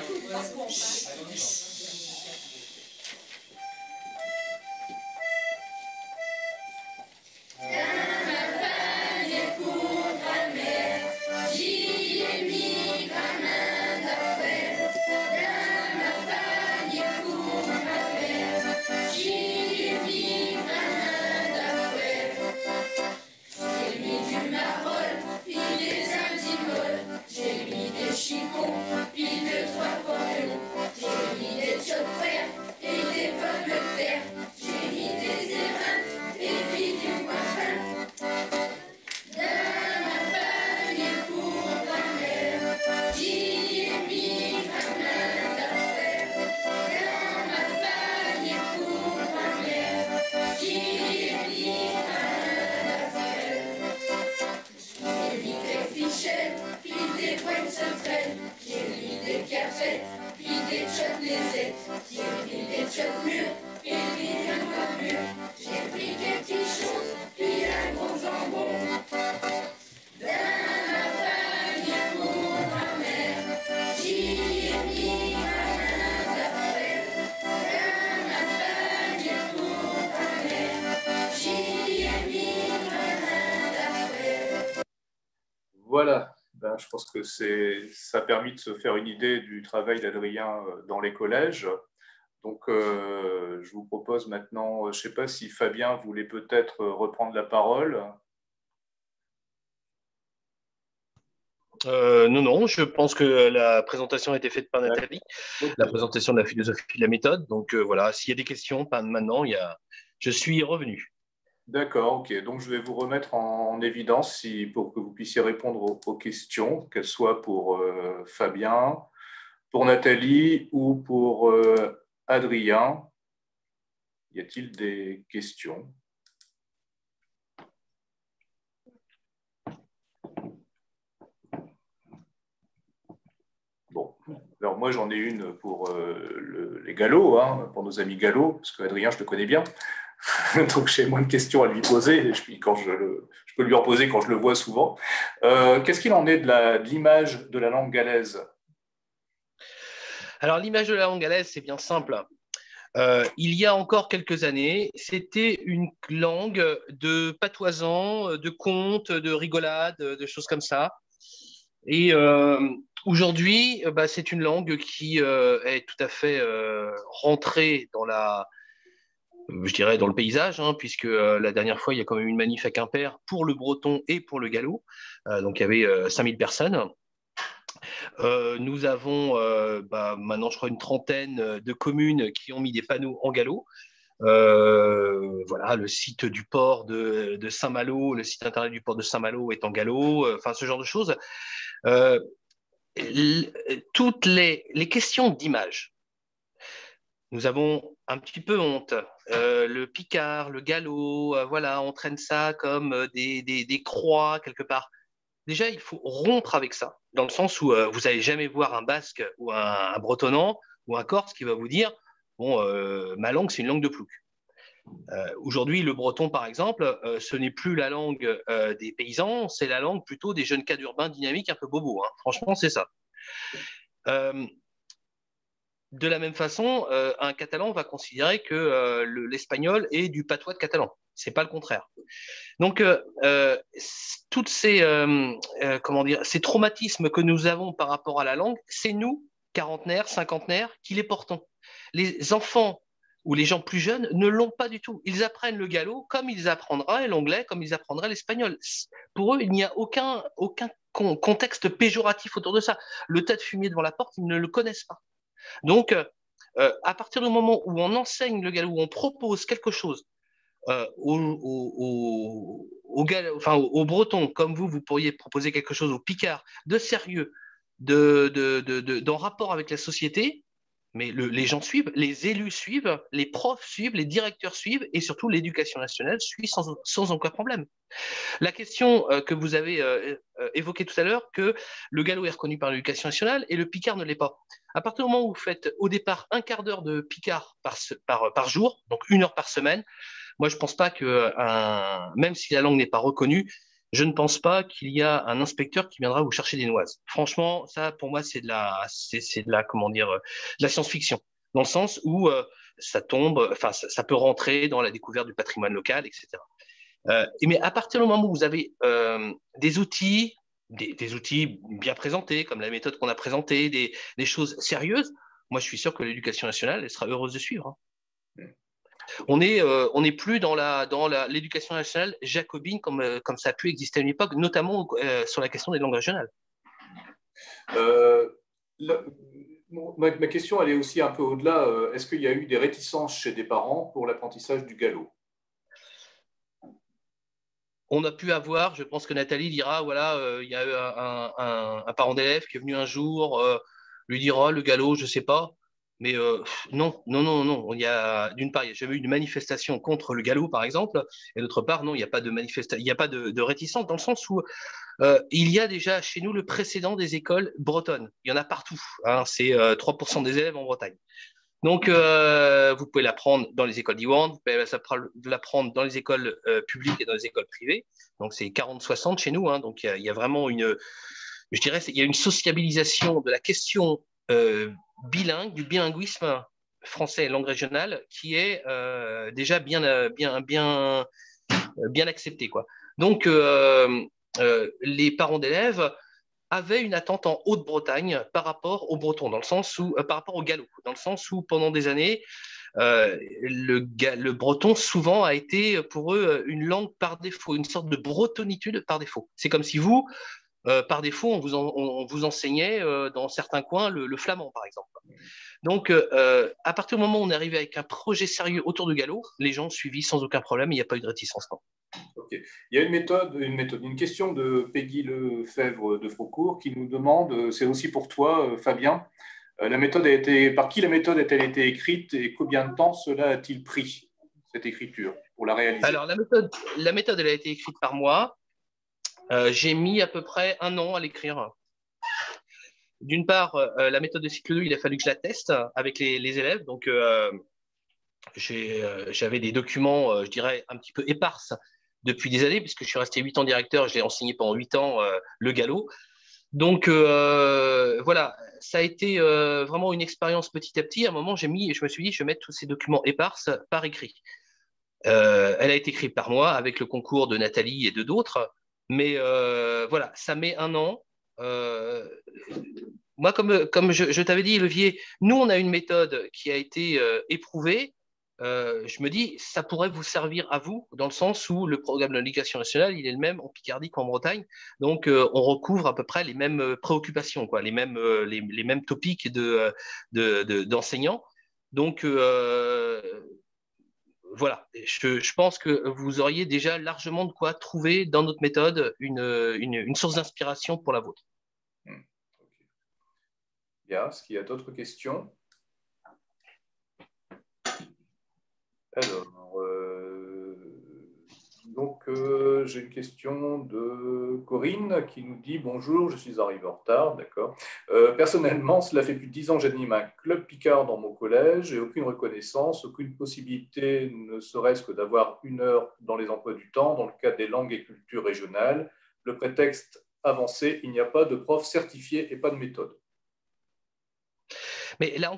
Voilà, je pense que ça a permis de se faire une idée du travail d'Adrien dans les collèges. Donc, je vous propose maintenant, je ne sais pas si Fabien voulait peut-être reprendre la parole.
Non, je pense que la présentation a été faite par Nathalie, la présentation de la philosophie de la méthode. Donc voilà, s'il y a des questions, maintenant, je suis revenu.
D'accord, ok. Donc, je vais vous remettre en évidence pour que vous puissiez répondre aux questions, qu'elles soient pour Fabien, pour Nathalie ou pour Adrien. Y a-t-il des questions? Bon, alors moi j'en ai une pour les Gallo, hein, pour nos amis Gallo, parce que Adrien, je le connais bien. Donc j'ai moins de questions à lui poser, et je peux lui en poser quand je le vois souvent. Qu'est-ce qu'il en est de l'image de la langue galaise?
Alors l'image de la langue galaise, c'est bien simple. Il y a encore quelques années, c'était une langue de patoisans, de contes, de rigolades, de choses comme ça. Et aujourd'hui, c'est une langue qui est tout à fait rentrée je dirais, dans le paysage, hein, puisque la dernière fois, il y a quand même une manif à Quimper pour le breton et pour le gallo. Donc, il y avait 5000 personnes. Nous avons maintenant, je crois, une trentaine de communes qui ont mis des panneaux en gallo. Voilà, le site du port de Saint-Malo, le site internet du port de Saint-Malo est en gallo, enfin ce genre de choses. Toutes les questions d'image, nous avons un petit peu honte. Le picard, le gallo, voilà, on traîne ça comme des croix quelque part. Déjà, il faut rompre avec ça, dans le sens où vous n'allez jamais voir un basque ou un bretonnant ou un Corse qui va vous dire, bon, ma langue, c'est une langue de plouc. Aujourd'hui, le breton, par exemple, ce n'est plus la langue des paysans, c'est la langue plutôt des jeunes cadres urbains dynamiques un peu bobos. Hein. Franchement, c'est ça. De la même façon, un catalan va considérer que l'espagnol est du patois de catalan. C'est pas le contraire. Donc, toutes comment dire, ces traumatismes que nous avons par rapport à la langue, c'est nous, quarantenaires, cinquantenaires, qui les portons. Les enfants ou les gens plus jeunes ne l'ont pas du tout. Ils apprennent le gallo comme ils apprendraient l'anglais, comme ils apprendraient l'espagnol. Pour eux, il n'y a aucun contexte péjoratif autour de ça. Le tas de fumier devant la porte, ils ne le connaissent pas. Donc, à partir du moment où on enseigne le gallo, où on propose quelque chose aux Bretons, comme vous pourriez proposer quelque chose aux Picards de sérieux, d'en rapport avec la société, mais les gens suivent, les élus suivent, les profs suivent, les directeurs suivent, et surtout l'éducation nationale suit sans aucun problème. La question que vous avez évoquée tout à l'heure, que le gallo est reconnu par l'éducation nationale et le picard ne l'est pas. À partir du moment où vous faites au départ un quart d'heure de picard par jour, donc 1 heure par semaine, moi je ne pense pas que, même si la langue n'est pas reconnue, je ne pense pas qu'il y a un inspecteur qui viendra vous chercher des noises. Franchement, ça pour moi c'est de la comment dire, de la science-fiction, dans le sens où ça tombe, enfin ça peut rentrer dans la découverte du patrimoine local, etc. Mais à partir du moment où vous avez des outils bien présentés, comme la méthode qu'on a présentée, des choses sérieuses, moi je suis sûr que l'éducation nationale elle sera heureuse de suivre. Hein. On n'est plus dans l'éducation nationale jacobine comme ça a pu exister à une époque, notamment sur la question des langues régionales.
Ma question, elle est aussi un peu au-delà. Est-ce qu'il y a eu des réticences chez des parents pour l'apprentissage du gallo?
On a pu avoir, je pense que Nathalie dira, voilà, il y a eu un parent d'élève qui est venu un jour, lui dira, le galop, je ne sais pas. Mais non. Il y a, d'une part, il n'y a jamais eu de manifestation contre le galop, par exemple. Et d'autre part, non, il n'y a pas de manifestation, il n'y a pas de réticence, dans le sens où il y a déjà chez nous le précédent des écoles bretonnes. Il y en a partout. Hein, c'est 3% des élèves en Bretagne. Donc, vous pouvez l'apprendre dans les écoles d'Iwan, vous pouvez l'apprendre dans les écoles publiques et dans les écoles privées. Donc, c'est 40-60 chez nous. Hein, donc, il y a vraiment je dirais, il y a une sociabilisation de la question bilingue, du bilinguisme français et langue régionale qui est déjà bien accepté, quoi. Donc, les parents d'élèves avait une attente en Haute-Bretagne par rapport aux Bretons, dans le sens où, par rapport au gallo, dans le sens où pendant des années, le breton souvent a été pour eux une langue par défaut, une sorte de bretonitude par défaut. C'est comme si vous, par défaut, on vous enseignait dans certains coins le flamand, par exemple. Donc, à partir du moment où on est arrivé avec un projet sérieux autour du gallo, les gens ont suivi sans aucun problème, il n'y a pas eu de réticence. Non.
Okay. Il y a une question de Peggy Lefebvre de Faucourt qui nous demande, c'est aussi pour toi, Fabien, par qui la méthode a-t-elle été écrite et combien de temps cela a-t-il pris, cette écriture, pour la réaliser?
Alors, la méthode, elle a été écrite par moi. J'ai mis à peu près 1 an à l'écrire. D'une part, la méthode de cycle 2, il a fallu que je la teste avec les élèves. Donc, j'avais des documents, je dirais, un petit peu éparses depuis des années, puisque je suis resté 8 ans directeur, j'ai enseigné pendant 8 ans le gallo. Donc voilà, ça a été vraiment une expérience petit à petit. À un moment, je me suis dit, je vais mettre tous ces documents éparses par écrit. Elle a été écrite par moi avec le concours de Nathalie et de d'autres. Mais voilà, ça met 1 an. Moi, comme je t'avais dit, Olivier, nous, on a une méthode qui a été éprouvée. Je me dis, ça pourrait vous servir à vous, dans le sens où le programme de l'éducation nationale, il est le même en Picardie qu'en Bretagne. Donc, on recouvre à peu près les mêmes préoccupations, quoi, les mêmes topics d'enseignants. Donc, voilà, je pense que vous auriez déjà largement de quoi trouver dans notre méthode une source d'inspiration pour la vôtre.
Bien, est-ce qu'il y a d'autres questions? Alors, donc, j'ai une question de Corinne qui nous dit « Bonjour, je suis arrivé en retard, d'accord. Personnellement, cela fait plus de 10 ans que j'anime un club Picard dans mon collège et aucune reconnaissance, aucune possibilité, ne serait-ce que d'avoir 1 heure dans les emplois du temps dans le cadre des langues et cultures régionales. Le prétexte avancé, il n'y a pas de prof certifié et pas de méthode. »
Mais là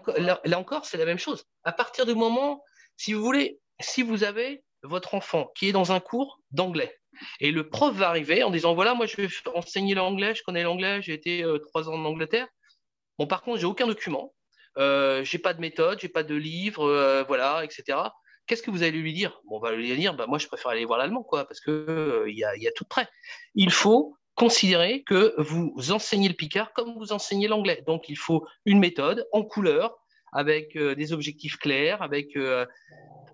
encore, c'est la même chose. À partir du moment, si vous voulez, si vous avez votre enfant qui est dans un cours d'anglais, et le prof va arriver en disant, voilà, moi je vais enseigner l'anglais, je connais l'anglais, j'ai été 3 ans en Angleterre. Bon, par contre, j'ai aucun document, j'ai pas de méthode, j'ai pas de livre, voilà, etc. Qu'est-ce que vous allez lui dire? Bon, on va lui dire, bah, moi je préfère aller voir l'allemand, quoi, parce que y a tout de prêt. Il faut considérer que vous enseignez le picard comme vous enseignez l'anglais. Donc, il faut une méthode en couleur, avec des objectifs clairs, avec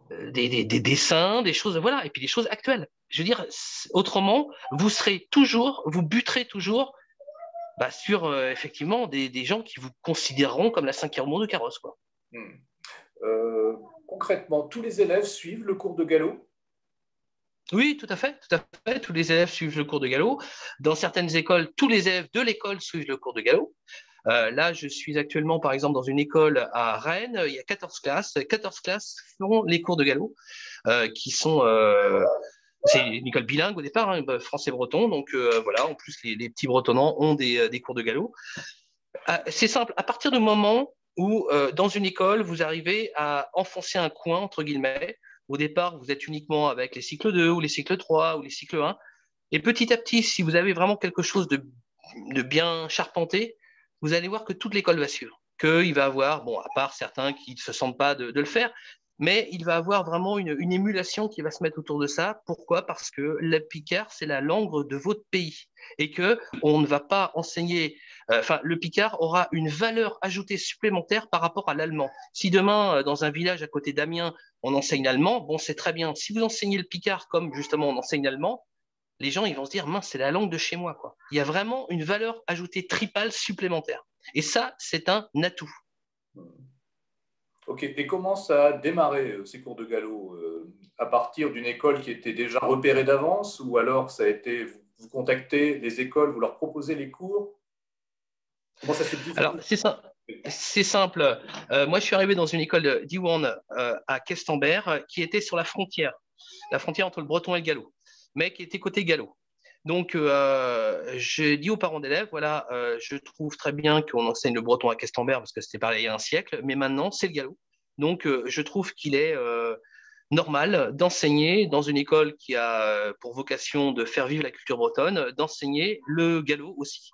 des dessins, des choses, voilà, et puis des choses actuelles. Je veux dire, autrement, vous buterez toujours sur effectivement des gens qui vous considéreront comme la 5e roue de carrosse, quoi.
Concrètement, tous les élèves suivent le cours de galop?
Oui, tout à fait, tout à fait. Tous les élèves suivent le cours de galop. Dans certaines écoles, tous les élèves de l'école suivent le cours de galop. Là, je suis actuellement, par exemple, dans une école à Rennes. Il y a 14 classes. 14 classes font les cours de galop, qui sont... c'est une école bilingue au départ, hein, français-breton. Donc, voilà, en plus, les petits bretonnants ont des cours de galop. C'est simple. À partir du moment où, dans une école, vous arrivez à enfoncer un coin, entre guillemets, au départ, vous êtes uniquement avec les cycles 2 ou les cycles 3 ou les cycles 1. Et petit à petit, si vous avez vraiment quelque chose de bien charpenté, vous allez voir que toute l'école va suivre. Qu'il va avoir, bon, à part certains qui ne se sentent pas de le faire, mais il va avoir vraiment une émulation qui va se mettre autour de ça. Pourquoi? Parce que le picard, c'est la langue de votre pays. Et qu'on ne va pas enseigner... le picard aura une valeur ajoutée supplémentaire par rapport à l'allemand. Si demain, dans un village à côté d'Amiens, on enseigne l'allemand, bon, c'est très bien. Si vous enseignez le picard comme justement on enseigne l'allemand, les gens ils vont se dire, mince, c'est la langue de chez moi, quoi. Il y a vraiment une valeur ajoutée tripale supplémentaire. Et ça, c'est un atout.
Ok, et comment ça a démarré ces cours de galop? À partir d'une école qui était déjà repérée d'avance, ou alors ça a été, vous contactez les écoles, vous leur proposez les cours? Comment ça se dit?
Alors, c'est simple. Moi, je suis arrivé dans une école d'Iwan à Questembert qui était sur la frontière entre le breton et le gallo, mais qui était côté gallo. Donc, j'ai dit aux parents d'élèves, voilà, je trouve très bien qu'on enseigne le breton à Questembert parce que c'était pareil il y a un siècle, mais maintenant, c'est le gallo. Donc, je trouve qu'il est normal d'enseigner dans une école qui a pour vocation de faire vivre la culture bretonne, d'enseigner le gallo aussi.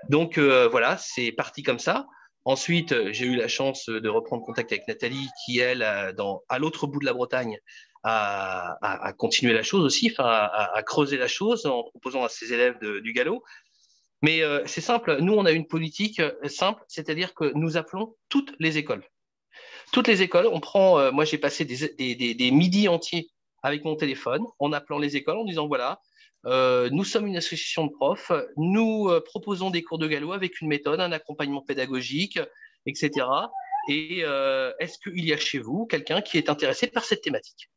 Donc, voilà, c'est parti comme ça. Ensuite, j'ai eu la chance de reprendre contact avec Nathalie, qui, elle, à l'autre bout de la Bretagne, a continué la chose aussi, à creuser la chose en proposant à ses élèves du galop. Mais c'est simple, nous, on a une politique simple, c'est-à-dire que nous appelons toutes les écoles. Toutes les écoles, on prend, moi j'ai passé des midis entiers avec mon téléphone en appelant les écoles en disant voilà, nous sommes une association de profs, nous proposons des cours de galop avec une méthode, un accompagnement pédagogique, etc. Et est-ce qu'il y a chez vous quelqu'un qui est intéressé par cette thématique?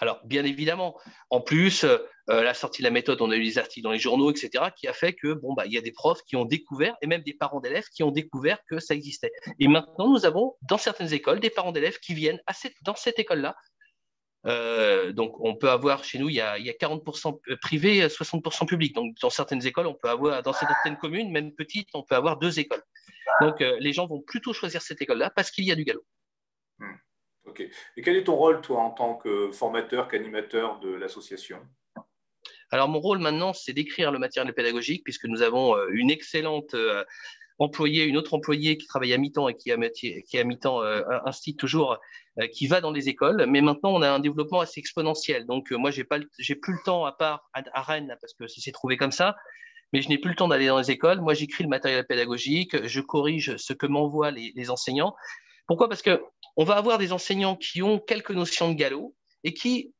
Alors, bien évidemment, en plus, la sortie de la méthode, on a eu des articles dans les journaux, etc., qui a fait que, bon, il y a des profs qui ont découvert, et même des parents d'élèves qui ont découvert que ça existait. Et maintenant, nous avons, dans certaines écoles, des parents d'élèves qui viennent dans cette école-là. Donc, on peut avoir, chez nous, il y a 40% privé, 60% public. Donc, dans certaines écoles, on peut avoir, dans certaines communes, même petites, on peut avoir 2 écoles. Donc, les gens vont plutôt choisir cette école-là parce qu'il y a du galop.
Ok. Et quel est ton rôle, toi, en tant que formateur, qu'animateur de l'association?
Alors, mon rôle maintenant, c'est d'écrire le matériel pédagogique, puisque nous avons une excellente employée, une autre employée qui travaille à mi-temps et qui à mi-temps incite toujours, qui va dans les écoles. Mais maintenant, on a un développement assez exponentiel. Donc, moi, j'ai plus le temps, à part à Rennes, là, parce que ça s'est trouvé comme ça, mais je n'ai plus le temps d'aller dans les écoles. Moi, j'écris le matériel pédagogique, je corrige ce que m'envoient les enseignants. Pourquoi? Parce qu'on va avoir des enseignants qui ont quelques notions de galop et qui,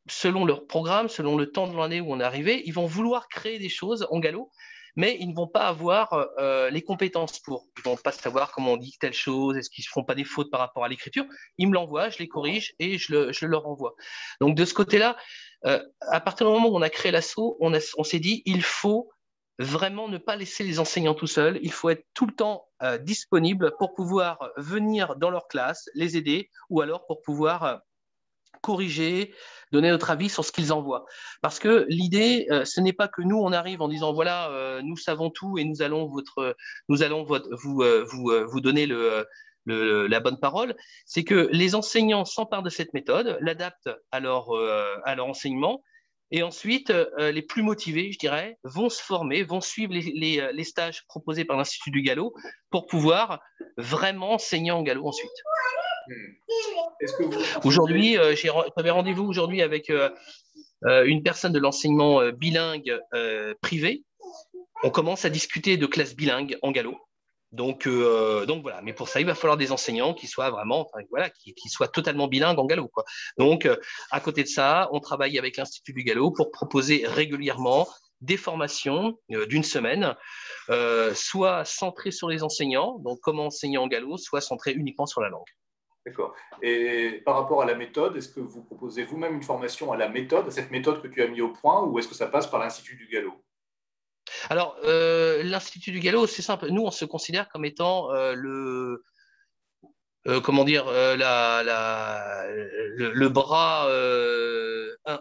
selon leur programme, selon le temps de l'année où on est arrivé, ils vont vouloir créer des choses en galop, mais ils ne vont pas avoir les compétences pour. Ils ne vont pas savoir comment on dit telle chose, est-ce qu'ils ne font pas des fautes par rapport à l'écriture. Ils me l'envoient, je les corrige et je le leur envoie. Donc de ce côté-là, à partir du moment où on a créé l'assaut, on s'est dit, il faut vraiment ne pas laisser les enseignants tout seuls. Il faut être tout le temps disponible pour pouvoir venir dans leur classe, les aider, ou alors pour pouvoir corriger, donner notre avis sur ce qu'ils envoient. Parce que l'idée, ce n'est pas que nous, on arrive en disant, voilà, nous savons tout et nous allons vous donner la bonne parole. C'est que les enseignants s'emparent de cette méthode, l'adaptent à leur enseignement, et ensuite, les plus motivés, je dirais, vont se former, vont suivre les stages proposés par l'Institut du Gallo pour pouvoir vraiment enseigner en gallo ensuite.
Est-ce que vous...
Aujourd'hui, j'avais rendez-vous aujourd'hui avec une personne de l'enseignement bilingue privé. On commence à discuter de classes bilingues en gallo. Donc voilà, mais pour ça, il va falloir des enseignants qui soient vraiment, enfin, voilà, qui soient totalement bilingues en gallo, quoi. Donc, à côté de ça, on travaille avec l'Institut du Gallo pour proposer régulièrement des formations d'une semaine, soit centrées sur les enseignants, donc comment enseigner en gallo, soit centrées uniquement sur la langue.
D'accord. Et par rapport à la méthode, est-ce que vous proposez vous-même une formation à la méthode, à cette méthode que tu as mis au point, ou est-ce que ça passe par l'Institut du Gallo?
Alors, l'Institut du Gallo, c'est simple. Nous, on se considère comme étant comment dire, le bras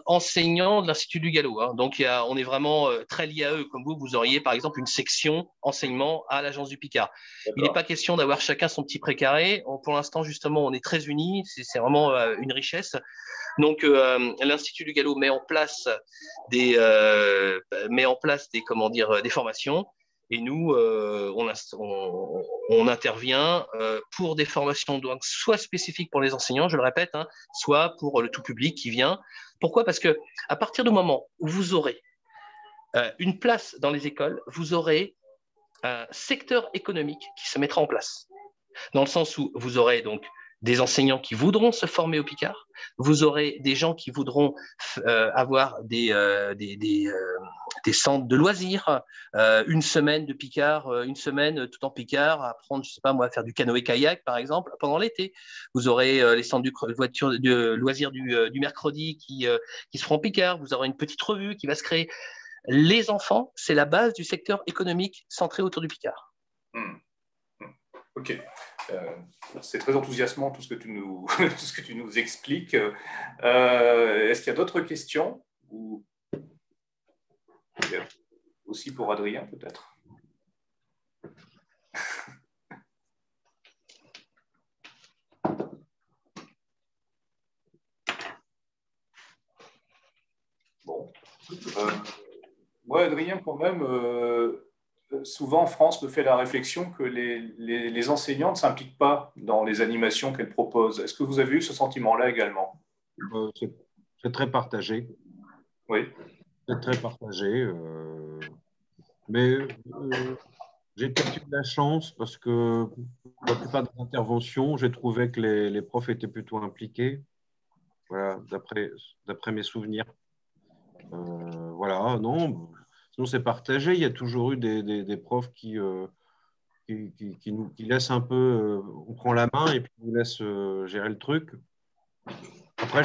enseignant de l'Institut du Gallo. Hein. Donc, on est vraiment très lié à eux. Comme vous auriez par exemple une section enseignement à l'Agence du Picard. Il n'est pas question d'avoir chacun son petit précaré. Pour l'instant, justement, on est très unis. C'est vraiment une richesse. Donc, l'Institut du Gallo met en place des formations. Et nous, on intervient pour des formations donc, soit spécifiques pour les enseignants, je le répète, hein, soit pour le tout public qui vient. Pourquoi? Parce que à partir du moment où vous aurez une place dans les écoles, vous aurez un secteur économique qui se mettra en place. Dans le sens où vous aurez donc des enseignants qui voudront se former au Picard, vous aurez des gens qui voudront avoir des centres de loisirs, une semaine de Picard, une semaine tout en Picard, apprendre, je sais pas moi, à faire du canoë-kayak par exemple pendant l'été. Vous aurez les centres de loisirs du mercredi qui se feront Picard. Vous aurez une petite revue qui va se créer. Les enfants, c'est la base du secteur économique centré autour du Picard.
Ok, c'est très enthousiasmant tout ce que tu nous expliques. Est-ce qu'il y a d'autres questions ou aussi pour Adrien peut-être? Bon, moi Adrien quand même. Souvent, en France, me fait la réflexion que les enseignants ne s'impliquent pas dans les animations qu'elles proposent. Est-ce que vous avez eu ce sentiment-là également?
C'est très partagé.
Oui.
C'est très partagé. Mais j'ai peut-être eu de la chance parce que la plupart des interventions, j'ai trouvé que les profs étaient plutôt impliqués. Voilà, d'après mes souvenirs. Voilà, non. Sinon, c'est partagé. Il y a toujours eu des profs qui laissent un peu, on prend la main et puis on laisse gérer le truc. Après,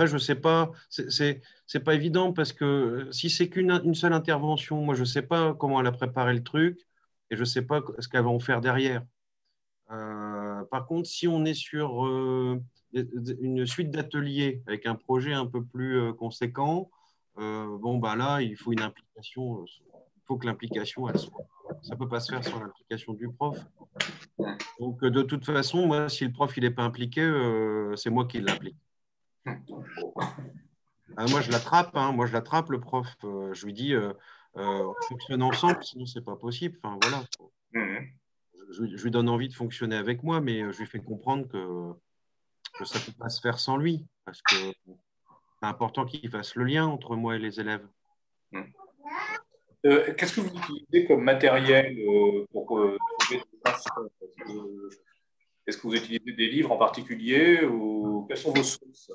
je sais pas, c'est pas évident parce que si c'est qu'une seule intervention, moi, je sais pas comment elle a préparé le truc et je sais pas ce qu'elle va en faire derrière. Par contre, si on est sur une suite d'ateliers avec un projet un peu plus conséquent, bon, bah là, il faut une implication. Il faut que l'implication, elle soit. Ça ne peut pas se faire sans l'implication du prof. Donc, de toute façon, moi, si le prof il n'est pas impliqué, c'est moi qui l'implique. Moi, je l'attrape. Hein, moi, je l'attrape, le prof. Je lui dis, on fonctionne ensemble, sinon, ce n'est pas possible. Enfin, voilà. Je lui donne envie de fonctionner avec moi, mais je lui fais comprendre que ça ne peut pas se faire sans lui. Parce que c'est important qu'il fasse le lien entre moi et les élèves.
Qu'est-ce que vous utilisez comme matériel pour trouver des infos? Est-ce que vous utilisez des livres en particulier ou quelles sont vos sources?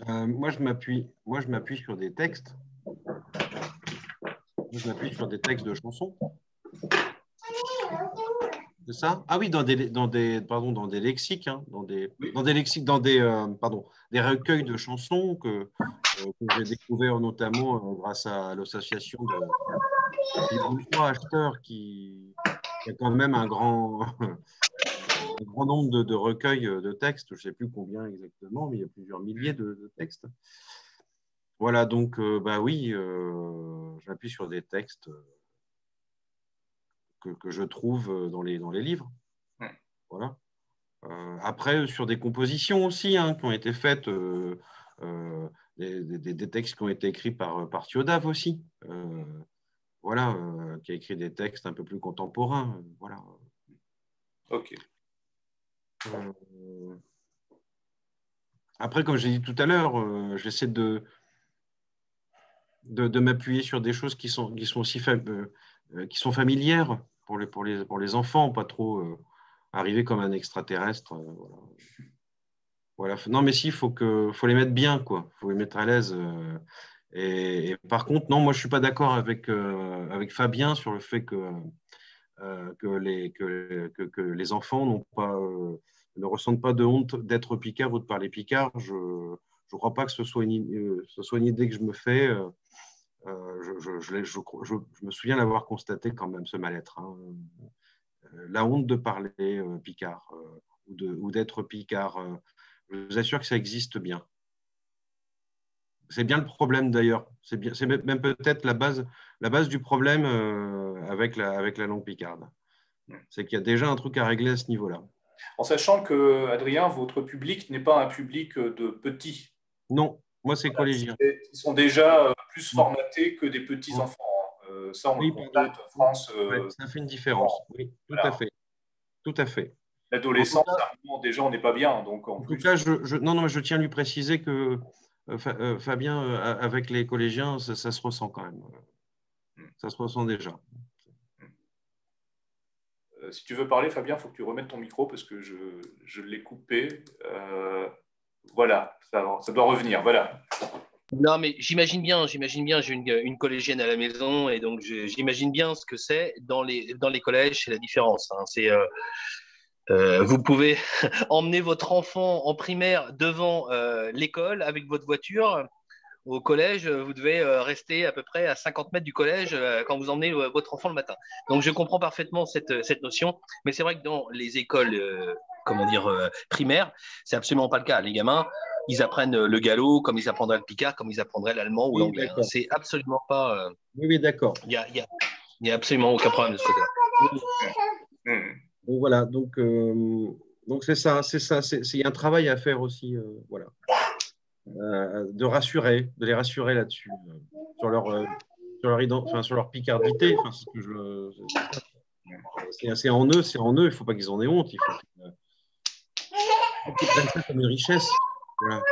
Moi, je m'appuie sur des textes. Je m'appuie sur des textes de chansons. C'est ça? Ah oui, dans des lexiques, hein, des recueils de chansons que j'ai découvert notamment grâce à l'association des bourgeois acheteurs qui a quand même un grand nombre de recueils de textes. Je ne sais plus combien exactement, mais il y a plusieurs milliers de textes. Voilà, donc bah oui, j'appuie sur des textes que je trouve dans les livres. Voilà. Après, sur des compositions aussi hein, qui ont été faites, des textes qui ont été écrits par Thiodave aussi. Voilà, qui a écrit des textes un peu plus contemporains. Voilà.
Ok.
Après, comme j'ai dit tout à l'heure, j'essaie de m'appuyer sur des choses qui sont aussi qui sont familières pour les enfants, pas trop arriver comme un extraterrestre. Voilà. Non, mais si, faut les mettre bien, quoi. Faut les mettre à l'aise. Et par contre, non, moi, je suis pas d'accord avec Fabien sur le fait que les enfants ne ressentent pas de honte d'être picard ou de parler picard. Je ne crois pas que ce soit une idée que je me fais. Je me souviens l'avoir constaté quand même, ce mal-être. Hein. La honte de parler picard ou d'être picard, je vous assure que ça existe bien. C'est bien le problème d'ailleurs. C'est même peut-être la base du problème avec la langue picarde. C'est qu'il y a déjà un truc à régler à ce niveau-là.
En sachant que, Adrien, votre public n'est pas un public de petits.
Non, moi c'est collégien.
Ils sont déjà plus formatés que des petits enfants. Ça, on le constate en France.
Ça fait une différence. Oui, tout à fait. Tout à fait.
L'adolescence, déjà, on n'est pas bien. Donc,
en tout cas, je tiens à lui préciser que Fabien, avec les collégiens, ça se ressent quand même. Ça se ressent déjà.
Si tu veux parler, Fabien, il faut que tu remettes ton micro parce que je l'ai coupé. Voilà, ça doit revenir. Voilà.
Non, mais j'imagine bien, j'ai une collégienne à la maison et donc j'imagine bien ce que c'est dans les collèges, c'est la différence. Hein. Vous pouvez emmener votre enfant en primaire devant l'école avec votre voiture. Au collège, vous devez rester à peu près à 50 mètres du collège quand vous emmenez votre enfant le matin. Donc, je comprends parfaitement cette notion, mais c'est vrai que dans les écoles primaires, c'est absolument pas le cas. Les gamins, ils apprennent le gallo comme ils apprendraient le picard, comme ils apprendraient l'allemand ou l'anglais. Hein. C'est absolument pas…
Oui, d'accord.
Il y a absolument aucun problème de ce côté-là.
Donc, voilà, donc c'est ça. Il y a un travail à faire aussi, voilà. De les rassurer là-dessus, sur leur picardité. C'est en eux, il ne faut pas qu'ils en aient honte. Il faut qu'ils prennent ça comme une richesse. Voilà.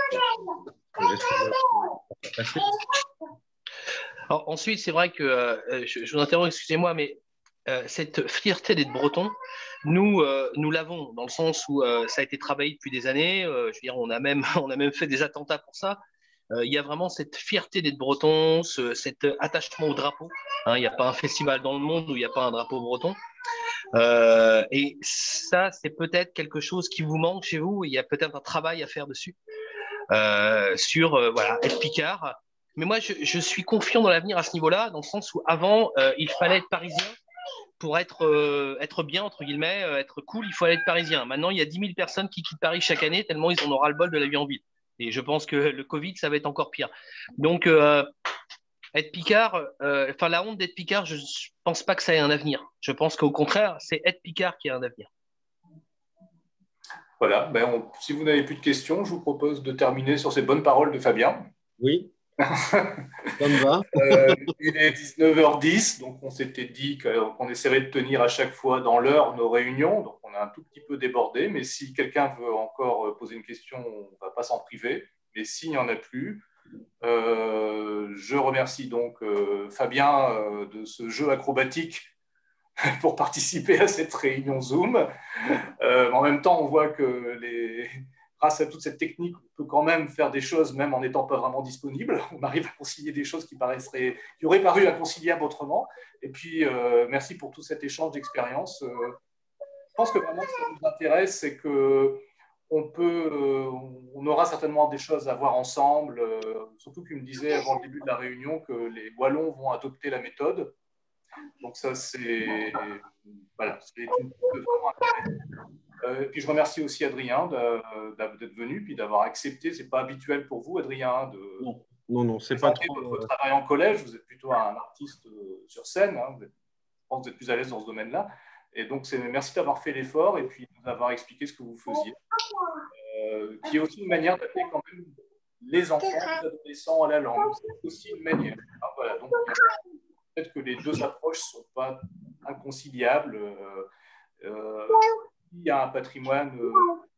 Alors, ensuite, c'est vrai que je vous interromps, excusez-moi, mais cette fierté d'être breton, nous l'avons dans le sens où ça a été travaillé depuis des années. Je veux dire, on a même fait des attentats pour ça. Il y a vraiment cette fierté d'être breton, cet attachement au drapeau. Hein, il n'y a pas un festival dans le monde où il n'y a pas un drapeau breton. Et ça, c'est peut-être quelque chose qui vous manque chez vous. Il y a peut-être un travail à faire dessus sur être picard. Mais moi, je suis confiant dans l'avenir à ce niveau-là, dans le sens où avant, il fallait être parisien pour être bien, entre guillemets, être cool, il faut aller être parisien. Maintenant, il y a 10 000 personnes qui quittent Paris chaque année, tellement ils en auront ras le bol de la vie en ville. Et je pense que le Covid, ça va être encore pire. Donc, être picard, la honte d'être picard, je ne pense pas que ça ait un avenir. Je pense qu'au contraire, c'est être picard qui a un avenir.
Voilà, si vous n'avez plus de questions, je vous propose de terminer sur ces bonnes paroles de Fabien.
Oui. Ça me va.
Il est 19h10, donc on s'était dit qu'on essaierait de tenir à chaque fois dans l'heure nos réunions. Donc on a un tout petit peu débordé, mais si quelqu'un veut encore poser une question, on ne va pas s'en priver. Mais s'il n'y en a plus, je remercie donc Fabien de ce jeu acrobatique pour participer à cette réunion Zoom. En même temps, on voit que grâce à toute cette technique, on peut quand même faire des choses même en n'étant pas vraiment disponible. On arrive à concilier des choses qui auraient paru inconciliables autrement. Et puis, merci pour tout cet échange d'expériences. Je pense que vraiment, ce qui nous intéresse, c'est que on aura certainement des choses à voir ensemble. Surtout qu'il me disait avant le début de la réunion que les Wallons vont adopter la méthode. Donc ça, c'est une vraiment intéressant. Et puis je remercie aussi Adrien d'être venu, puis d'avoir accepté. C'est pas habituel pour vous, Adrien, de
non, c'est pas trop.
Votre travail en collège. Vous êtes plutôt un artiste sur scène. Hein. Je pense que vous êtes plus à l'aise dans ce domaine-là. Et donc, merci d'avoir fait l'effort et puis d'avoir expliqué ce que vous faisiez. Qui est aussi une manière d'appeler quand même les enfants, les adolescents à la langue. C'est aussi une manière. Hein, voilà. Donc, peut-être que les deux approches ne sont pas inconciliables. Il y a un patrimoine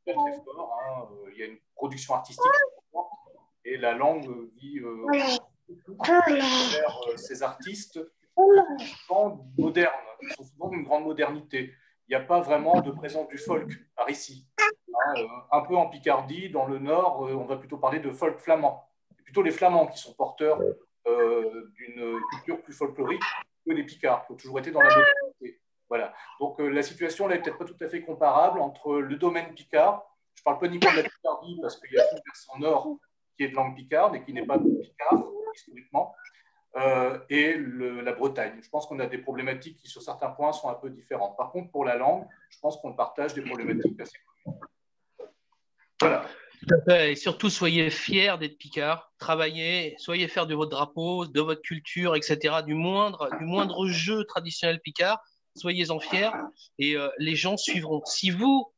très, très fort. Hein. Il y a une production artistique très forte. Et la langue vit vers ces artistes souvent modernes, qui sont souvent d'une grande modernité. Il n'y a pas vraiment de présence du folk par ici. Un peu en Picardie, dans le Nord, on va plutôt parler de folk flamand. C'est plutôt les Flamands qui sont porteurs d'une culture plus folklorique que les Picards, qui ont toujours été dans la modernité. Voilà. Donc la situation n'est peut-être pas tout à fait comparable entre le domaine picard. Je ne parle pas uniquement de la Picardie, parce qu'il y a tout le versant nord qui est de langue picarde et qui n'est pas picard historiquement. Et la Bretagne. Je pense qu'on a des problématiques qui, sur certains points, sont un peu différentes. Par contre, pour la langue, je pense qu'on partage des problématiques assez communes. Voilà.
Tout à fait. Et surtout, soyez fiers d'être picard, travaillez, soyez fiers de votre drapeau, de votre culture, etc., du moindre jeu traditionnel picard, soyez-en fiers et les gens suivront. Si vous,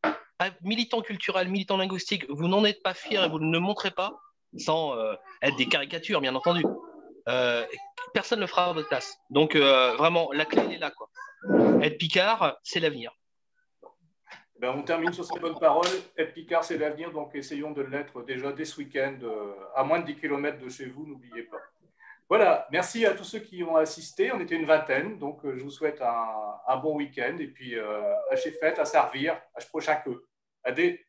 militant culturel, militant linguistique, vous n'en êtes pas fiers et vous ne le montrez pas, sans être des caricatures, bien entendu, personne ne le fera à votre place. Donc, vraiment, la clé, elle est là, quoi. Être picard, c'est l'avenir.
Ben, on termine sur ces bonnes paroles. Être picard, c'est l'avenir, donc essayons de l'être déjà dès ce week-end, à moins de 10 km de chez vous, n'oubliez pas. Voilà, merci à tous ceux qui ont assisté. On était une vingtaine, donc je vous souhaite un bon week-end. Et puis, à chez fête, à servir, à prochain que. Adé.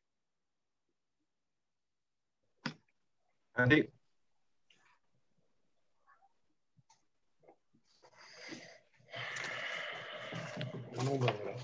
Allez. Non, ben voilà.